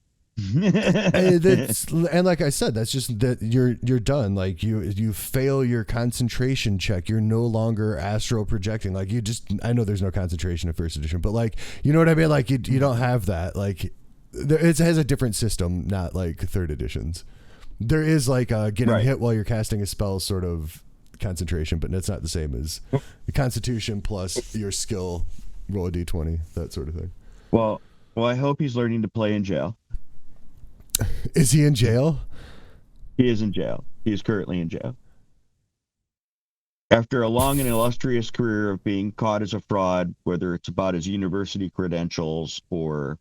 And like I said, that's just that you're done. Like you fail your concentration check. You're no longer astral projecting. Like I know there's no concentration in first edition, but like, you know what I mean? Like you don't have that. Like it has a different system, not like third editions. There is like getting hit while you're casting a spell sort of concentration, but that's not the same as the Constitution plus your skill. Roll a d20, that sort of thing. Well, I hope he's learning to play in jail. Is he in jail? He is in jail. He is currently in jail. After a long and illustrious career of being caught as a fraud, whether it's about his university credentials or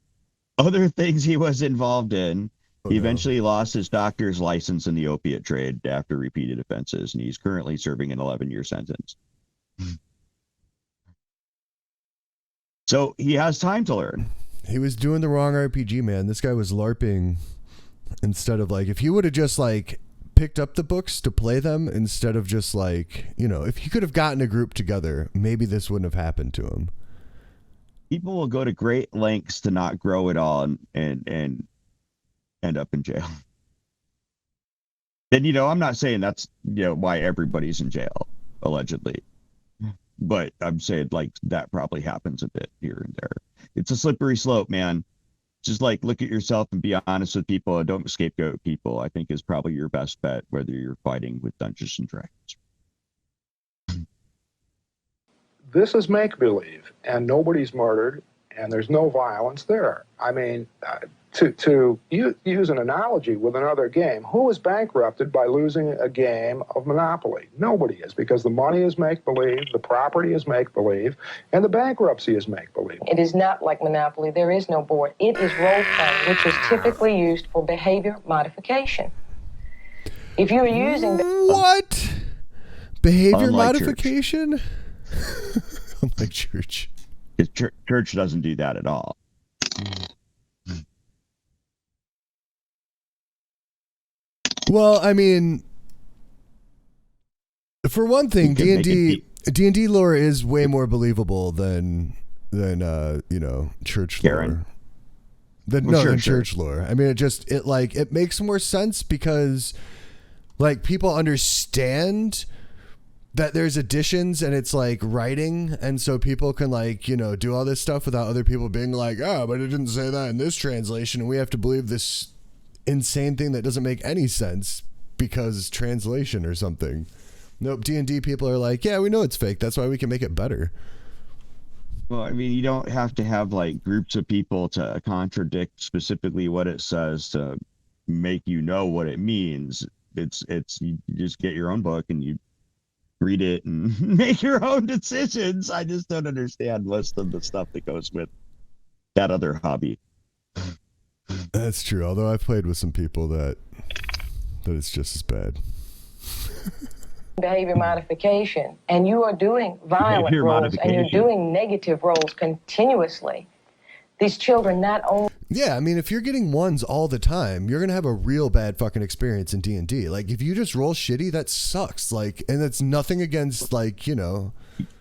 other things he was involved in, he eventually lost his doctor's license in the opiate trade after repeated offenses, and he's currently serving an 11-year sentence. So he has time to learn. He was doing the wrong RPG, man. This guy was LARPing instead of like, if he would have just like picked up the books to play them instead of just like, you know, if he could have gotten a group together, maybe this wouldn't have happened to him. People will go to great lengths to not grow at all and end up in jail. And, you know, I'm not saying that's, you know, why everybody's in jail, allegedly. But I'm saying like that probably happens a bit here and there. It's a slippery slope, man. Just like look at yourself and be honest with people and don't scapegoat people, I think is probably your best bet, whether you're fighting with Dungeons and Dragons. This is make-believe, and nobody's murdered, and there's no violence there. I mean, to use an analogy with another game, who is bankrupted by losing a game of Monopoly? Nobody is, because the money is make-believe, the property is make-believe, and the bankruptcy is make-believe. It is not like Monopoly. There is no board. It is role-playing, which is typically used for behavior modification. If you're using... What? Behavior modification? Unlike church. Church doesn't do that at all. Well, I mean, for one thing, D&D lore is way more believable than you know, church lore. Than church lore. I mean, it makes more sense because like people understand that there's additions and it's like writing, and so people can like, you know, do all this stuff without other people being like, oh, but it didn't say that in this translation and we have to believe this insane thing that doesn't make any sense because translation or something. Nope, D&D people are like, yeah, we know it's fake, that's why we can make it better. Well, I mean, you don't have to have like groups of people to contradict specifically what it says to make you know what it means. It's you just get your own book and you read it and make your own decisions. I just don't understand most of the stuff that goes with that other hobby. That's true. Although I've played with some people that it's just as bad. Behavior modification, and you are doing violent roles and you're doing negative roles continuously, These children not only... Yeah, I mean, if you're getting ones all the time, you're gonna have a real bad fucking experience in D&D. Like, if you just roll shitty, that sucks. Like, and it's nothing against, like, you know,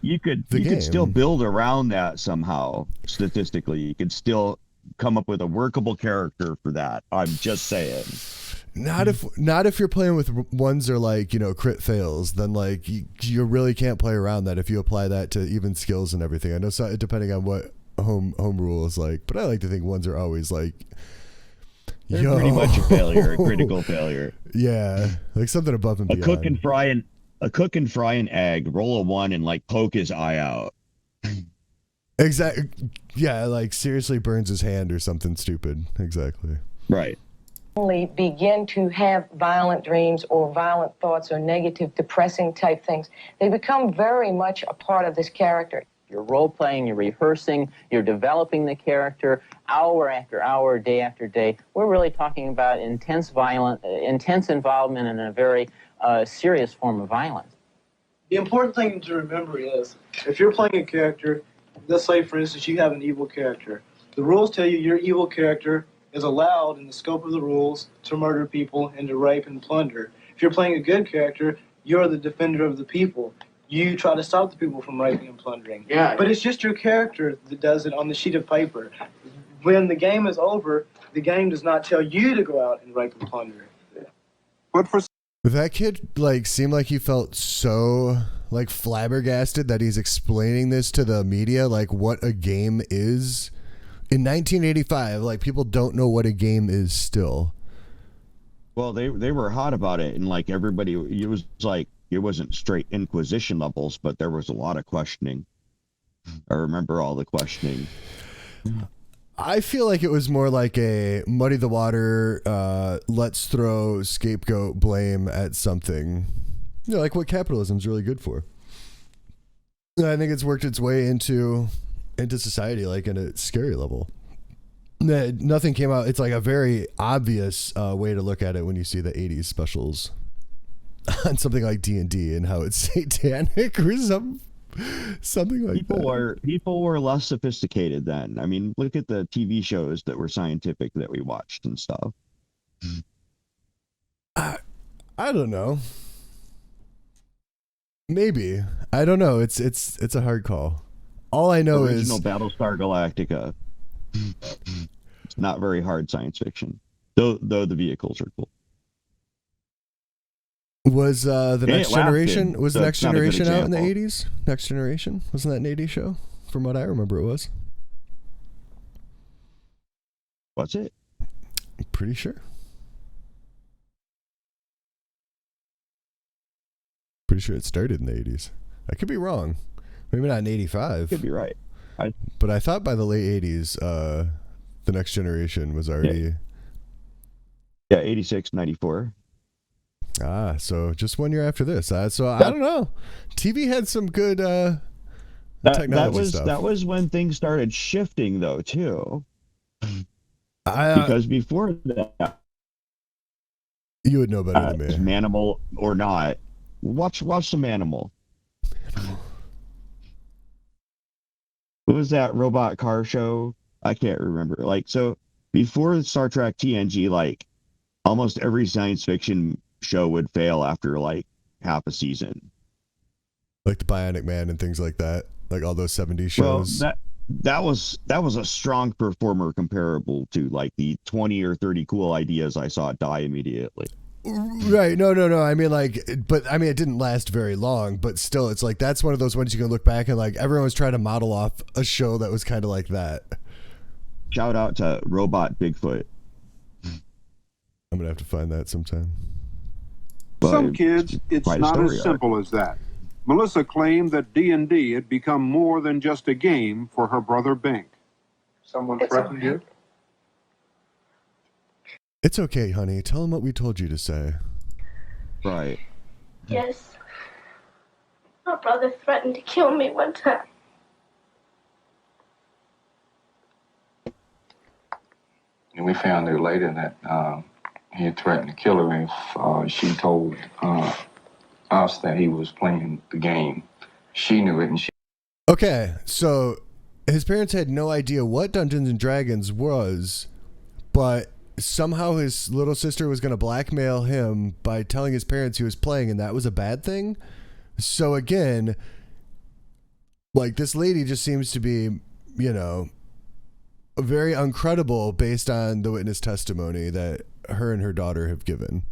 you could still build around that somehow. Statistically, you could still come up with a workable character for that. I'm just saying. Not if you're playing with ones that are like, you know, crit fails, then like you really can't play around that if you apply that to even skills and everything. I know, so depending on what home rule is like, but I like to think ones are always like, they're pretty much a failure, a critical failure. Yeah, like something above and beyond. A cook and fry an egg, roll a 1 and like poke his eye out. Exactly. Yeah, like seriously burns his hand or something stupid. Exactly. Right. Only begin to have violent dreams or violent thoughts or negative, depressing type things. They become very much a part of this character. You're role-playing, you're rehearsing, you're developing the character hour after hour, day after day. We're really talking about intense involvement in a very serious form of violence. The important thing to remember is, if you're playing a character, let's say, for instance, you have an evil character. The rules tell you your evil character is allowed in the scope of the rules to murder people and to rape and plunder. If you're playing a good character, you're the defender of the people. You try to stop the people from raping and plundering. Yeah. But it's just your character that does it on the sheet of paper. When the game is over, the game does not tell you to go out and rape and plunder. But for that kid, like, seemed like he felt so like flabbergasted that he's explaining this to the media, like what a game is. In 1985, like, people don't know what a game is still. Well, they were hot about it, and like everybody, it was like, it wasn't straight Inquisition levels, but there was a lot of questioning. I remember all the questioning. I feel like it was more like a muddy the water, let's throw scapegoat blame at something. You know, like what capitalism's really good for. I think it's worked its way into society, like in a scary level. Nothing came out. It's like a very obvious way to look at it when you see the 80s specials on something like D&D and how it's satanic or something like that. People were less sophisticated then. I mean, look at the TV shows that were scientific that we watched and stuff. I don't know. Maybe. I don't know. It's a hard call. All I know is original Battlestar Galactica. It's not very hard science fiction, though the vehicles are cool. Was the Next Generation? Was the Next Generation out in the example. 80s? Next Generation? Wasn't that an 80s show? From what I remember, it was. What's it? I'm pretty sure. Pretty sure it started in the 80s. I could be wrong. Maybe not in 85. Could be right. But I thought by the late 80s, the Next Generation was already... Yeah, 86, 94. Ah, so just 1 year after this. So I don't know. TV had some good technology stuff. That was when things started shifting, though, too. Because before that, you would know better than me. Manimal or not, watch some Manimal. What was that robot car show? I can't remember. Like, so before Star Trek TNG, like almost every science fiction show would fail after like half a season. Like the Bionic Man and things like that. Like all those 70s shows. Well, that was a strong performer comparable to like the 20 or 30 cool ideas I saw die immediately. Right. No. I mean, like, but I mean, it didn't last very long, but still, it's like, that's one of those ones you can look back and like, everyone was trying to model off a show that was kind of like that. Shout out to Robot Bigfoot. I'm going to have to find that sometime. Some kids, it's not as simple as that. Melissa claimed that D&D had become more than just a game for her brother Bink. Someone threatened you? It's okay, honey. Tell him what we told you to say. Right. Yes. My brother threatened to kill me one time. And we found out later that he had threatened to kill her if she told us that he was playing the game. She knew it, and she... Okay, so his parents had no idea what Dungeons and Dragons was, but somehow his little sister was going to blackmail him by telling his parents he was playing, and that was a bad thing. So again, like, this lady just seems to be, you know, very uncredible based on the witness testimony that her and her daughter have given.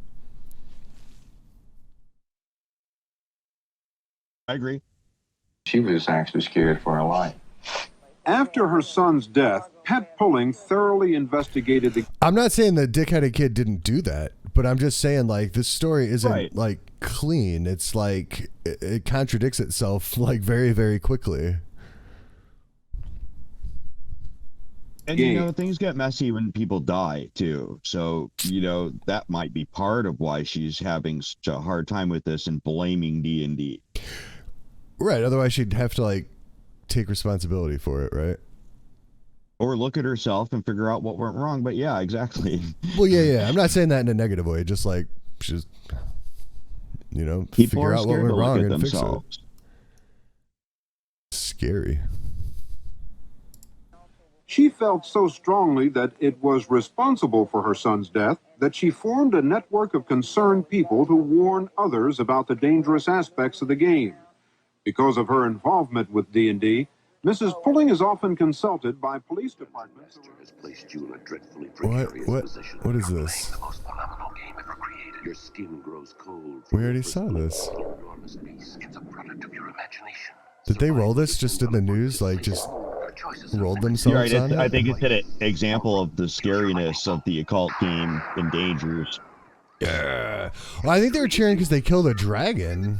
I agree. She was actually scared for her life. After her son's death, Pat Pulling thoroughly investigated the... I'm not saying the dick-headed kid didn't do that, but I'm just saying, like, this story isn't like clean. It's like it contradicts itself like very, very quickly. And you know, things get messy when people die too. So, you know, that might be part of why she's having such a hard time with this and blaming D&D. Right. Otherwise, she'd have to, like, take responsibility for it, right? Or look at herself and figure out what went wrong. But yeah, exactly. Well, yeah. I'm not saying that in a negative way. Just like, just, you know, People figure are out what scared went to look wrong at and fix it. themselves. Scary. She felt so strongly that it was responsible for her son's death that she formed a network of concerned people to warn others about the dangerous aspects of the game. Because of her involvement with D&D, Mrs. Pulling is often consulted by police departments. Has placed you in a dreadfully What is this? Your skin grows cold. We already saw this. Enormous beast. It's a product of your imagination. Did they roll this just in the news? Like, just rolled You're themselves right. on it? I think it's an example of the scariness of the occult game in dangers. Yeah. Well, I think they were cheering because they killed a dragon.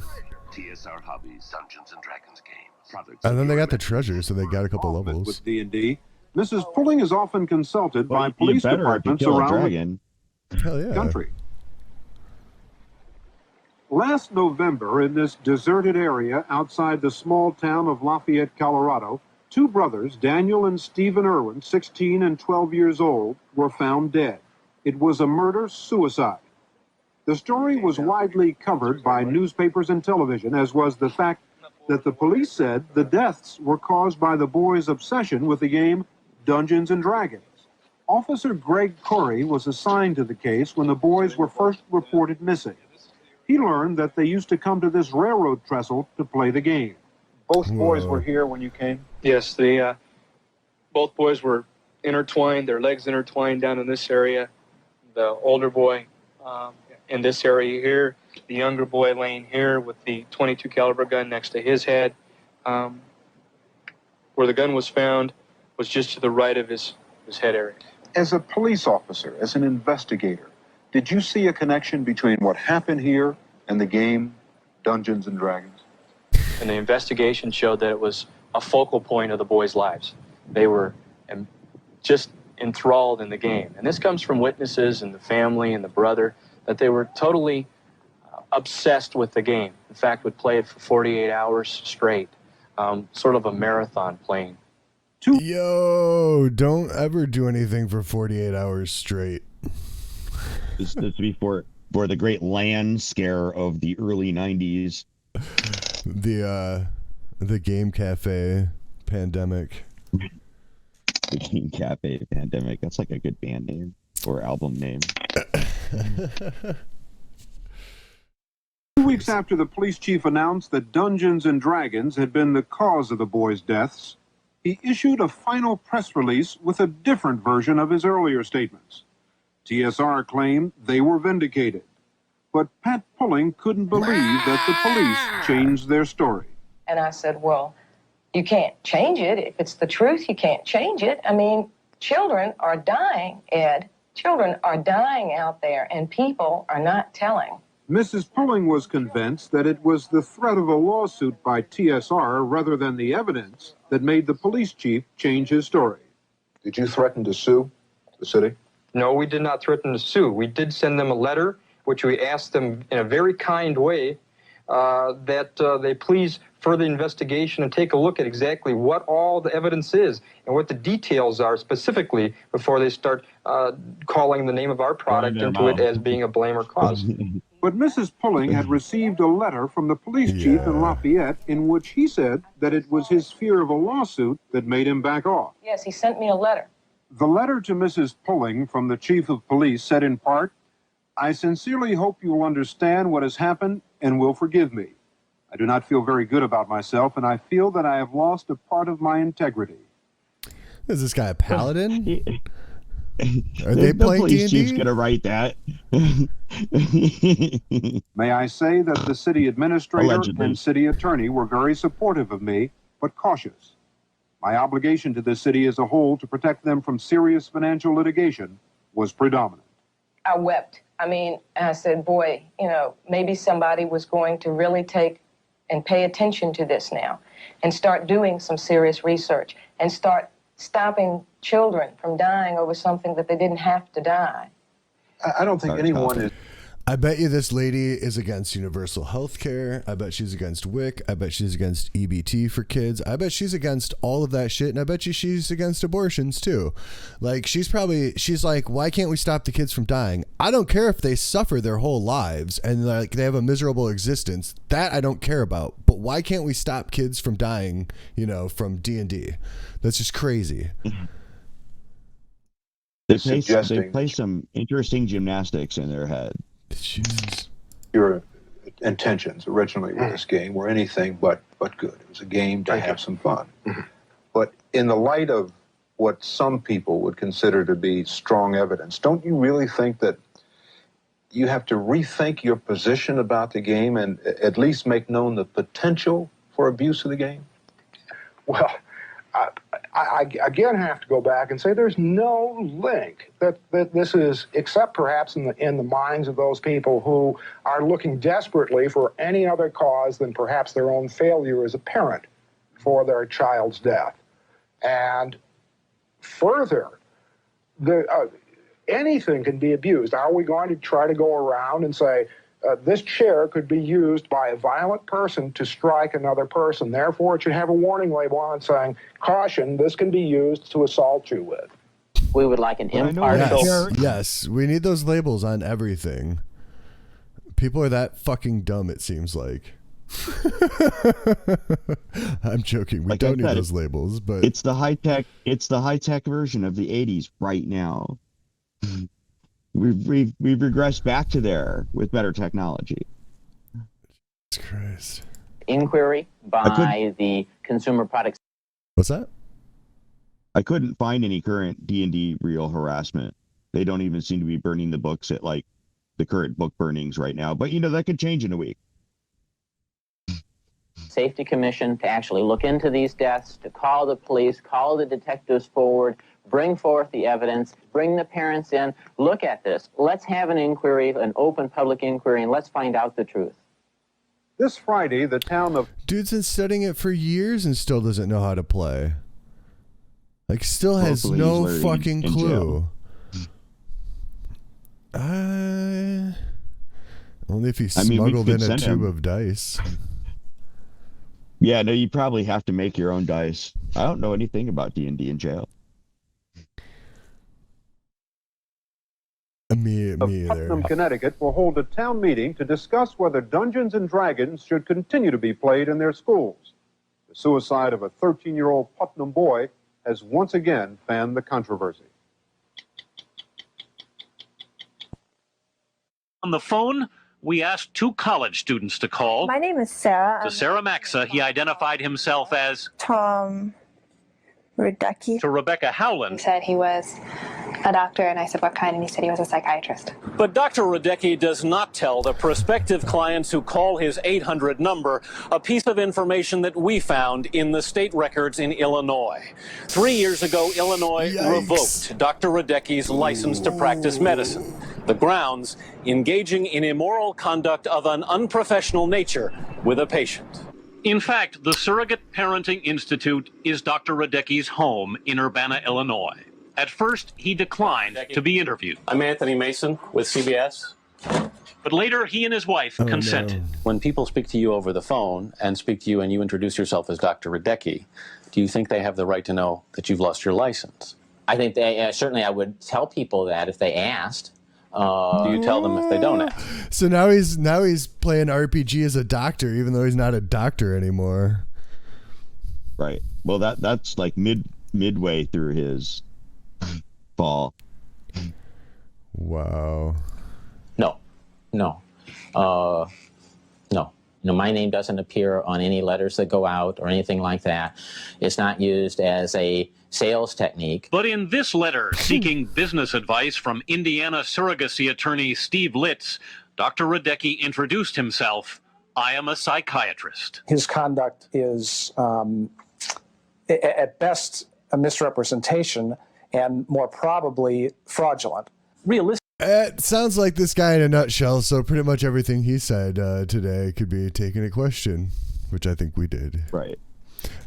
TSR Hobbies, Dungeons and Dragons games. And then they got the treasure, so they got a couple levels. With D&D, Mrs. Pulling is often consulted by police departments around the country. Last November, in this deserted area outside the small town of Lafayette, Colorado, two brothers, Daniel and Stephen Irwin, 16 and 12 years old, were found dead. It was a murder-suicide. The story was widely covered by newspapers and television, as was the fact that the police said the deaths were caused by the boys' obsession with the game Dungeons and Dragons. Officer Greg Corey was assigned to the case when the boys were first reported missing. He learned that they used to come to this railroad trestle to play the game. Both boys were here when you came? Yes, both boys were intertwined, their legs intertwined down in this area. The older boy in this area here, the younger boy laying here with the .22 caliber gun next to his head. Where the gun was found was just to the right of his head area. As a police officer, as an investigator, did you see a connection between what happened here and the game Dungeons and Dragons? And the investigation showed that it was a focal point of the boys' lives. They were just enthralled in the game. And this comes from witnesses and the family and the brother, that they were totally obsessed with the game. In fact, would play it for 48 hours straight, sort of a marathon playing. Yo, don't ever do anything for 48 hours straight. This is before the great land scare of the early 90s. The Game Cafe pandemic. The Game Cafe pandemic. That's like a good band name or album name. 2 weeks after the police chief announced that Dungeons and Dragons had been the cause of the boys' deaths, he issued a final press release with a different version of his earlier statements. TSR claimed they were vindicated, but Pat Pulling couldn't believe that the police changed their story. And I said, well, you can't change it. If it's the truth, you can't change it. I mean, children are dying, Ed. Children are dying out there, and people are not telling. Mrs. Pulling was convinced that it was the threat of a lawsuit by TSR rather than the evidence that made the police chief change his story. Did you threaten to sue the city? No, we did not threaten to sue. We did send them a letter, which we asked them in a very kind way that they please further investigation and take a look at exactly what all the evidence is and what the details are specifically before they start calling the name of our product into it as being a blame or cause. But Mrs. Pulling had received a letter from the police chief in Lafayette in which he said that it was his fear of a lawsuit that made him back off. Yes, he sent me a letter. The letter to Mrs. Pulling from the chief of police said in part, "I sincerely hope you will understand what has happened and will forgive me. I do not feel very good about myself, and I feel that I have lost a part of my integrity." Is this guy a paladin? Are The they playing police chief's D&D? gonna write that. May I say that the city administrator Allegedly. and city attorney were very supportive of me, but cautious. My obligation to the city as a whole to protect them from serious financial litigation was predominant. I wept. I mean, I said, boy, you know, maybe somebody was going to really take and pay attention to this now and start doing some serious research and start stopping children from dying over something that they didn't have to die. I don't think anyone is. I bet you this lady is against universal health care. I bet she's against WIC. I bet she's against EBT for kids. I bet she's against all of that shit. And I bet you she's against abortions too. Like she's like, why can't we stop the kids from dying? I don't care if they suffer their whole lives and like they have a miserable existence. That I don't care about. But why can't we stop kids from dying, you know, from D&D? That's just crazy. They play some interesting gymnastics in their head. Jesus. Your intentions originally with this game were anything but good. It was a game to have some fun. But in the light of what some people would consider to be strong evidence, don't you really think that you have to rethink your position about the game and at least make known the potential for abuse of the game? Well, I again have to go back and say there's no link that this is, except perhaps in the minds of those people who are looking desperately for any other cause than perhaps their own failure as a parent for their child's death. And further, anything can be abused. Are we going to try to go around and say, this chair could be used by a violent person to strike another person. Therefore, it should have a warning label on it saying, caution, this can be used to assault you with. We would like an impartial... Yes, we need those labels on everything. People are that fucking dumb, it seems like. I'm joking. We don't need those labels, but... It's the high-tech version of the 80s right now. We've regressed back to there with better technology. Jesus Christ. Inquiry by the Consumer Products. What's that? I couldn't find any current D&D real harassment. They don't even seem to be burning the books at like the current book burnings right now. But you know, that could change in a week. Safety Commission to actually look into these deaths, to call the police, call the detectives forward, bring forth the evidence, bring the parents in, look at this. Let's have an inquiry, an open public inquiry, and let's find out the truth. This Friday, the town of... Dude's been studying it for years and still doesn't know how to play. Like, still has no fucking clue. Only if he smuggled in a tube of dice. Yeah, no, you probably have to make your own dice. I don't know anything about D&D in jail. Me either. Putnam, Connecticut will hold a town meeting to discuss whether Dungeons and Dragons should continue to be played in their schools. The suicide of a 13-year-old Putnam boy has once again fanned the controversy. On the phone, we asked two college students to call. My name is Sarah. To Sarah Maxa, he identified himself as Tom Radecki. To Rebecca Howland. He said he was a doctor, and I said, what kind? And he said he was a psychiatrist. But Dr. Radecki does not tell the prospective clients who call his 800 number a piece of information that we found in the state records in Illinois. 3 years ago, Illinois revoked Dr. Radecki's license to practice medicine. The grounds, engaging in immoral conduct of an unprofessional nature with a patient. In fact, the Surrogate Parenting Institute is Dr. Radecki's home in Urbana, Illinois. At first, he declined to be interviewed. I'm Anthony Mason with CBS. But later, he and his wife consented. When people speak to you over the phone and speak to you and you introduce yourself as Dr. Radecki, do you think they have the right to know that you've lost your license? I think they certainly I would tell people that if they asked. Do you tell them if they don't ask? So now he's playing RPG as a doctor, even though he's not a doctor anymore. Right. Well, that's like midway through his fall. Wow. No. My name doesn't appear on any letters that go out or anything like that. It's not used as a sales technique. But in this letter, seeking business advice from Indiana surrogacy attorney Steve Litz, Dr. Radecki introduced himself. I am a psychiatrist. His conduct is, at best, a misrepresentation and more probably fraudulent. Realistic. It sounds like this guy in a nutshell, so pretty much everything he said today could be taken at question, which I think we did. Right.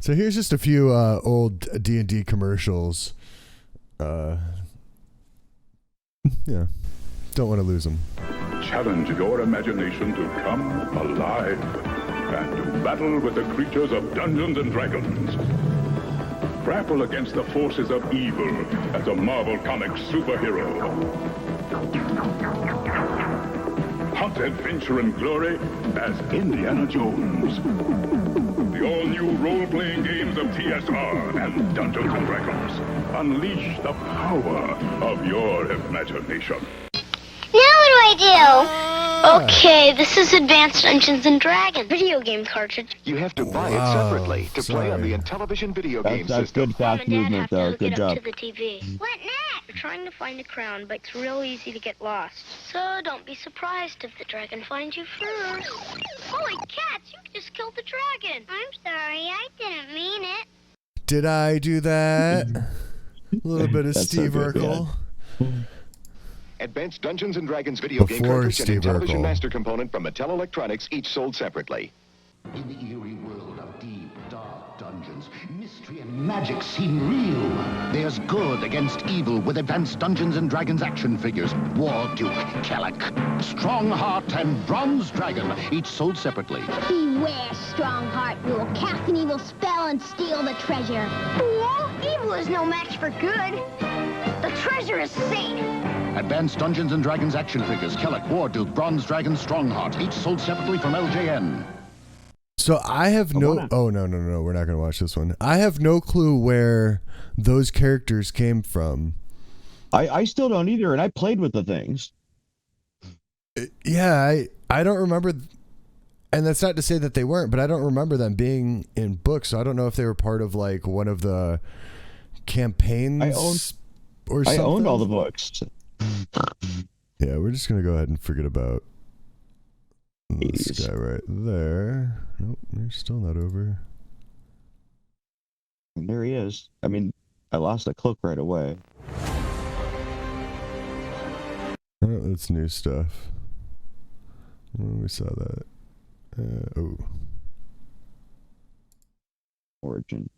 So here's just a few old D&D commercials. Yeah, don't want to lose them. Challenge your imagination to come alive and to battle with the creatures of Dungeons and Dragons. Grapple against the forces of evil as a Marvel Comics superhero. Hunt adventure and glory as Indiana Jones. The all-new role-playing games of TSR and Dungeons and Dragons. Unleash the power of your imagination. Now what do I do? Okay, this is Advanced Dungeons and Dragons video game cartridge. You have to buy it separately to play on the Intellivision video game That's system. good fast movement, though. Good job. To the TV. What next? We're trying to find a crown, but it's real easy to get lost. So don't be surprised if the dragon finds you first. Holy cats, you just killed the dragon. I'm sorry, I didn't mean it. Did I do that? A little bit of Steve Urkel. Advanced Dungeons and Dragons video game Before cartridge and Steve Intellivision Urkel. master component from Mattel Electronics, each sold separately. In the eerie world of deep, dark dungeons, mystery and magic seem real. There's good against evil with Advanced Dungeons and Dragons action figures. War Duke, Kellic, Strongheart, and Bronze Dragon, each sold separately. Beware, Strongheart. We will cast an evil spell and steal the treasure. Fool! Evil is no match for good. The treasure is safe. Advanced Dungeons and Dragons action figures, Kellic, War Duke, Bronze Dragon, Strongheart, each sold separately from LJN. So I have no... Oh, no. We're not going to watch this one. I have no clue where those characters came from. I still don't either, and I played with the things. Yeah, I don't remember... And that's not to say that they weren't, but I don't remember them being in books, so I don't know if they were part of, like, one of the campaigns or something. I owned all the books. Yeah, we're just going to go ahead and forget about this guy right there. Nope, they're still not over. And there he is. I mean, I lost the cloak right away. Oh, that's new stuff. Oh, we saw that. Origin.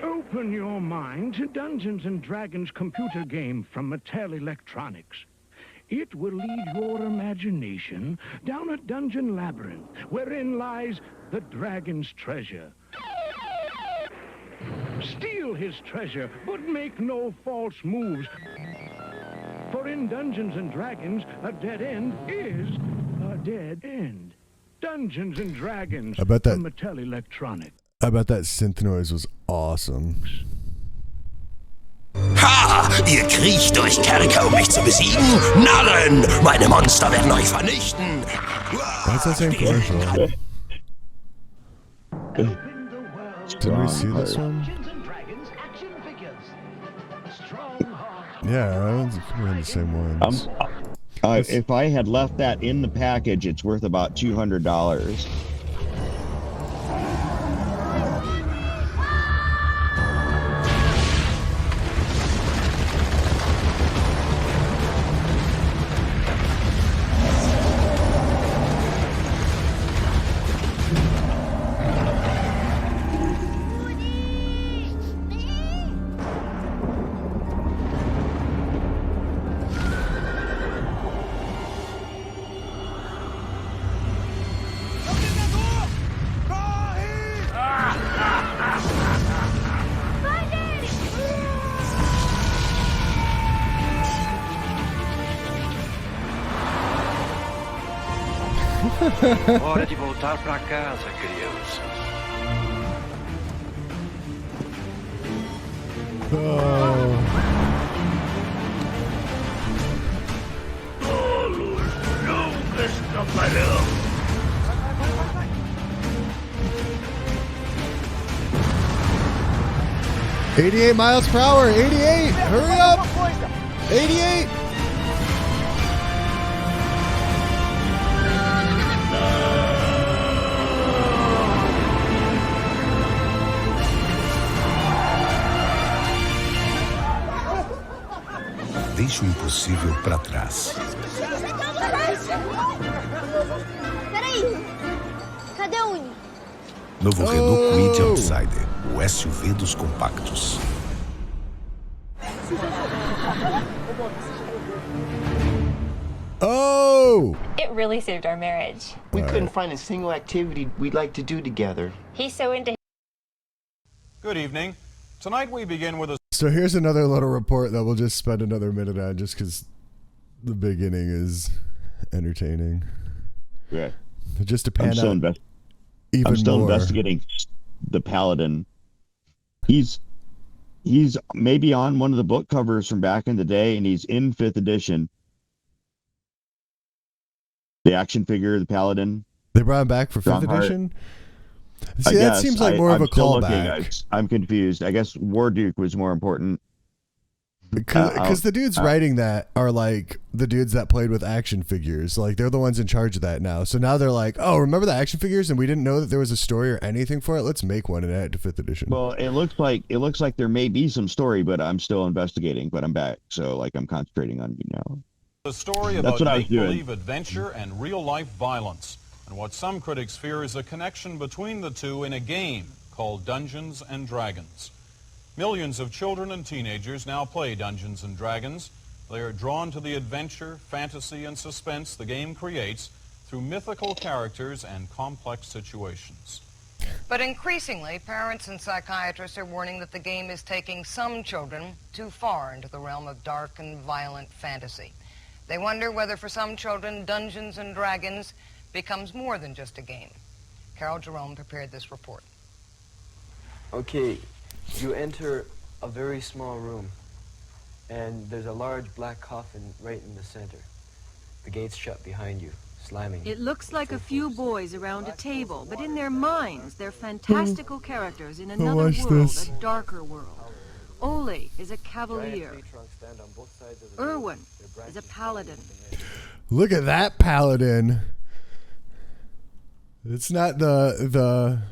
Open your mind to Dungeons and Dragons computer game from Mattel Electronics. It will lead your imagination down a dungeon labyrinth wherein lies the dragon's treasure. Steal his treasure, but make no false moves. For in Dungeons and Dragons, a dead end is a dead end. Dungeons and Dragons I bet that- from Mattel Electronics. I bet that synth noise was awesome. Ha! Ihr kriecht durch Kerker, um mich zu besiegen? Narren! Meine Monster werden euch vernichten! That's the same commercial. Did we see this one? Yeah, I don't think we're in the same ones. If I had left that in the package, it's worth about $200. Hora de voltar pra casa, crianças. Tolos, nunca escaparão. 88 miles per hour. 88. Hurry up. 88. Deixe o impossível para trás. Peraí, cadê a Uni? Novo Renault Kwid Outsider, o SUV dos compactos. Oh! It really saved our marriage. We couldn't find a single activity we'd like to do together. He's so into. Good evening. Tonight we begin with a... So here's another little report that we'll just spend another minute on just because the beginning is entertaining. Yeah. Just to pan I'm still, out even I'm still more. investigating the Paladin. He's maybe on one of the book covers from back in the day, and he's in 5th edition. The action figure, the Paladin. They brought him back for 5th edition? See, that seems like more of a callback. I'm confused. I guess Warduke was more important. Because the dudes writing that are like the dudes that played with action figures. Like, they're the ones in charge of that now. So now they're like, oh, remember the action figures? And we didn't know that there was a story or anything for it. Let's make one and add it to 5th edition. Well, it looks like there may be some story, but I'm still investigating. But I'm back, so like I'm concentrating on you now. The story That's about what I was doing. make-believe adventure and real-life violence, and what some critics fear is a connection between the two in a game called Dungeons and Dragons. Millions of children and teenagers now play Dungeons and Dragons. They are drawn to the adventure, fantasy, and suspense the game creates through mythical characters and complex situations. But increasingly, parents and psychiatrists are warning that the game is taking some children too far into the realm of dark and violent fantasy. They wonder whether for some children, Dungeons and Dragons becomes more than just a game. Carol Jerome prepared this report. Okay, you enter a very small room, and there's a large black coffin right in the center. The gates shut behind you, slamming. It looks like a few boys around a table, but in their minds, they're fantastical characters in another watch world, this. a darker world. Ole is a cavalier. Erwin is a paladin. Look at that Paladin. It's not the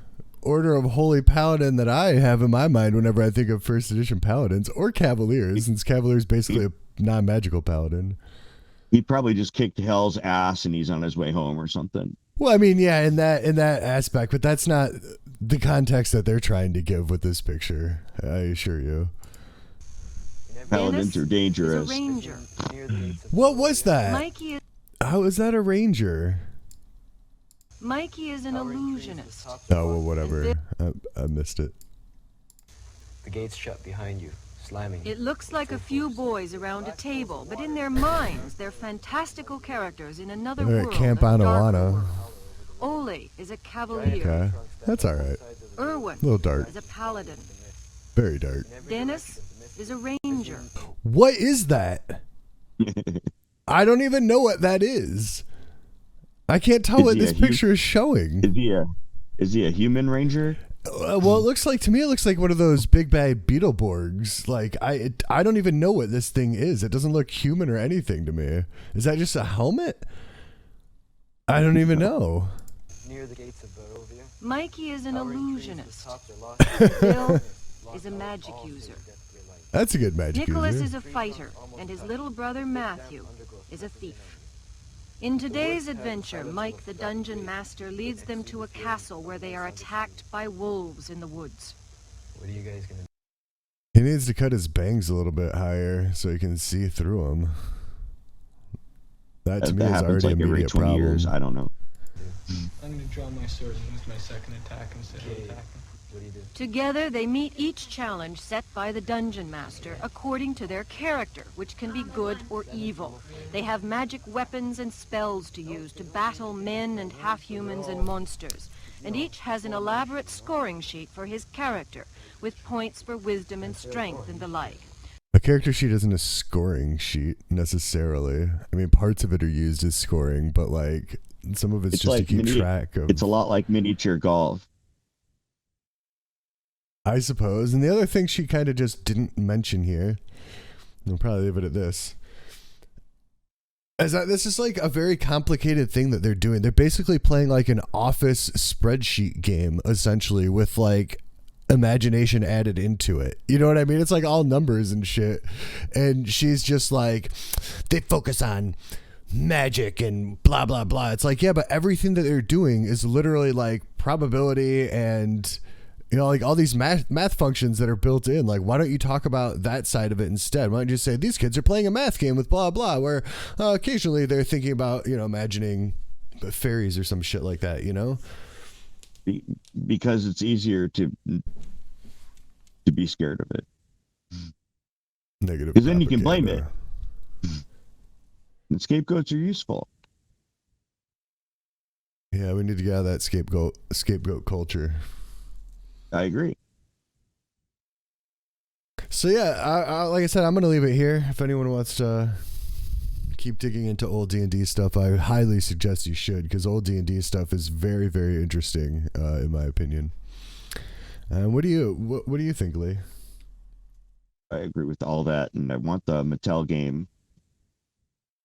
Order of Holy Paladin that I have in my mind whenever I think of 1st edition Paladins or Cavaliers, since Cavalier's basically a non-magical Paladin. He probably just kicked hell's ass and he's on his way home or something. Well, I mean, yeah, in that aspect, but that's not the context that they're trying to give with this picture. I assure you. Paladins are dangerous. Is a ranger. What was that? Mikey is, How is that a ranger? Mikey is an illusionist. Oh, well, whatever. I missed it. The gates shut behind you, slamming. It looks like a few boys around a table, but in their minds, they're fantastical characters in another They're world. at Camp a darker Anawana. world. Ole is a cavalier. Okay, that's all right. Erwin A little dark. is a paladin. Very dark. Dennis is a ranger. What is that? I don't even know what that is. I can't tell what this picture is showing. Is he a human ranger? Well, it looks like one of those big bad Beetleborgs. Like I don't even know what this thing is. It doesn't look human or anything to me. Is that just a helmet? I don't even know. Near the gates of Barovia. Mikey is an illusionist. Bill is a magic user. That's a good magic Nicholas user. is a fighter, and his little brother Matthew is a thief. In today's adventure, Mike the Dungeon Master leads them to a castle where they are attacked by wolves in the woods. What are you guys gonna do? He needs to cut his bangs a little bit higher so he can see through them. That to me is happens already like a every immediate 20 problem. years. I don't know. I'm going to draw my sword and use my second attack instead of attacking. What do you do? Together, they meet each challenge set by the Dungeon Master according to their character, which can be good or evil. They have magic weapons and spells to use to battle men and half-humans and monsters, and each has an elaborate scoring sheet for his character, with points for wisdom and strength and the like. A character sheet isn't a scoring sheet necessarily. I mean, parts of it are used as scoring, but like some of it's just like to keep track of. It's a lot like miniature golf, I suppose. And the other thing she kind of just didn't mention here, I'll probably leave it at this, is that this is like a very complicated thing that they're doing. They're basically playing like an office spreadsheet game, essentially, with like imagination added into it. You know what I mean? It's like all numbers and shit. And she's just like, they focus on magic and blah, blah, blah. It's like, yeah, but everything that they're doing is literally like probability and, you know, like all these math functions that are built in. Like, why don't you talk about that side of it instead? Why don't you say these kids are playing a math game with blah, blah, where occasionally they're thinking about, you know, imagining fairies or some shit like that, you know? Because it's easier to be scared of it. Negative. Because then you can blame it. And scapegoats are useful. Yeah, we need to get out of that scapegoat culture. I agree. So yeah, like I said, I'm gonna leave it here. If anyone wants to keep digging into old D&D stuff, I would highly suggest you should, because old D&D stuff is very, very interesting, in my opinion. What do you think, Lee? I agree with all that, and I want the Mattel game.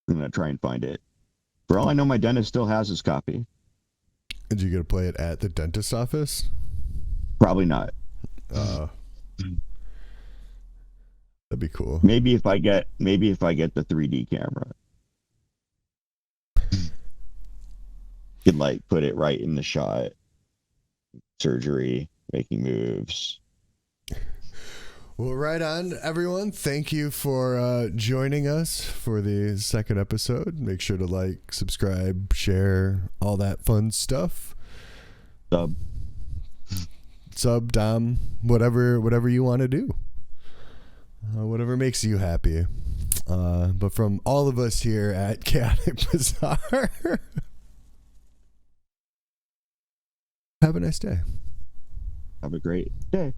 I'm gonna try and find it. For all I know, my dentist still has his copy. Did you get to play it at the dentist's office? Probably not. That'd be cool. Maybe if I get the 3D camera, could like put it right in the shot. Surgery, making moves. Well, right on, everyone. Thank you for joining us for the second episode. Make sure to like, subscribe, share, all that fun stuff. Sub, dom, whatever you want to do. Whatever makes you happy. But from all of us here at Chaotic Bazaar, have a nice day. Have a great day.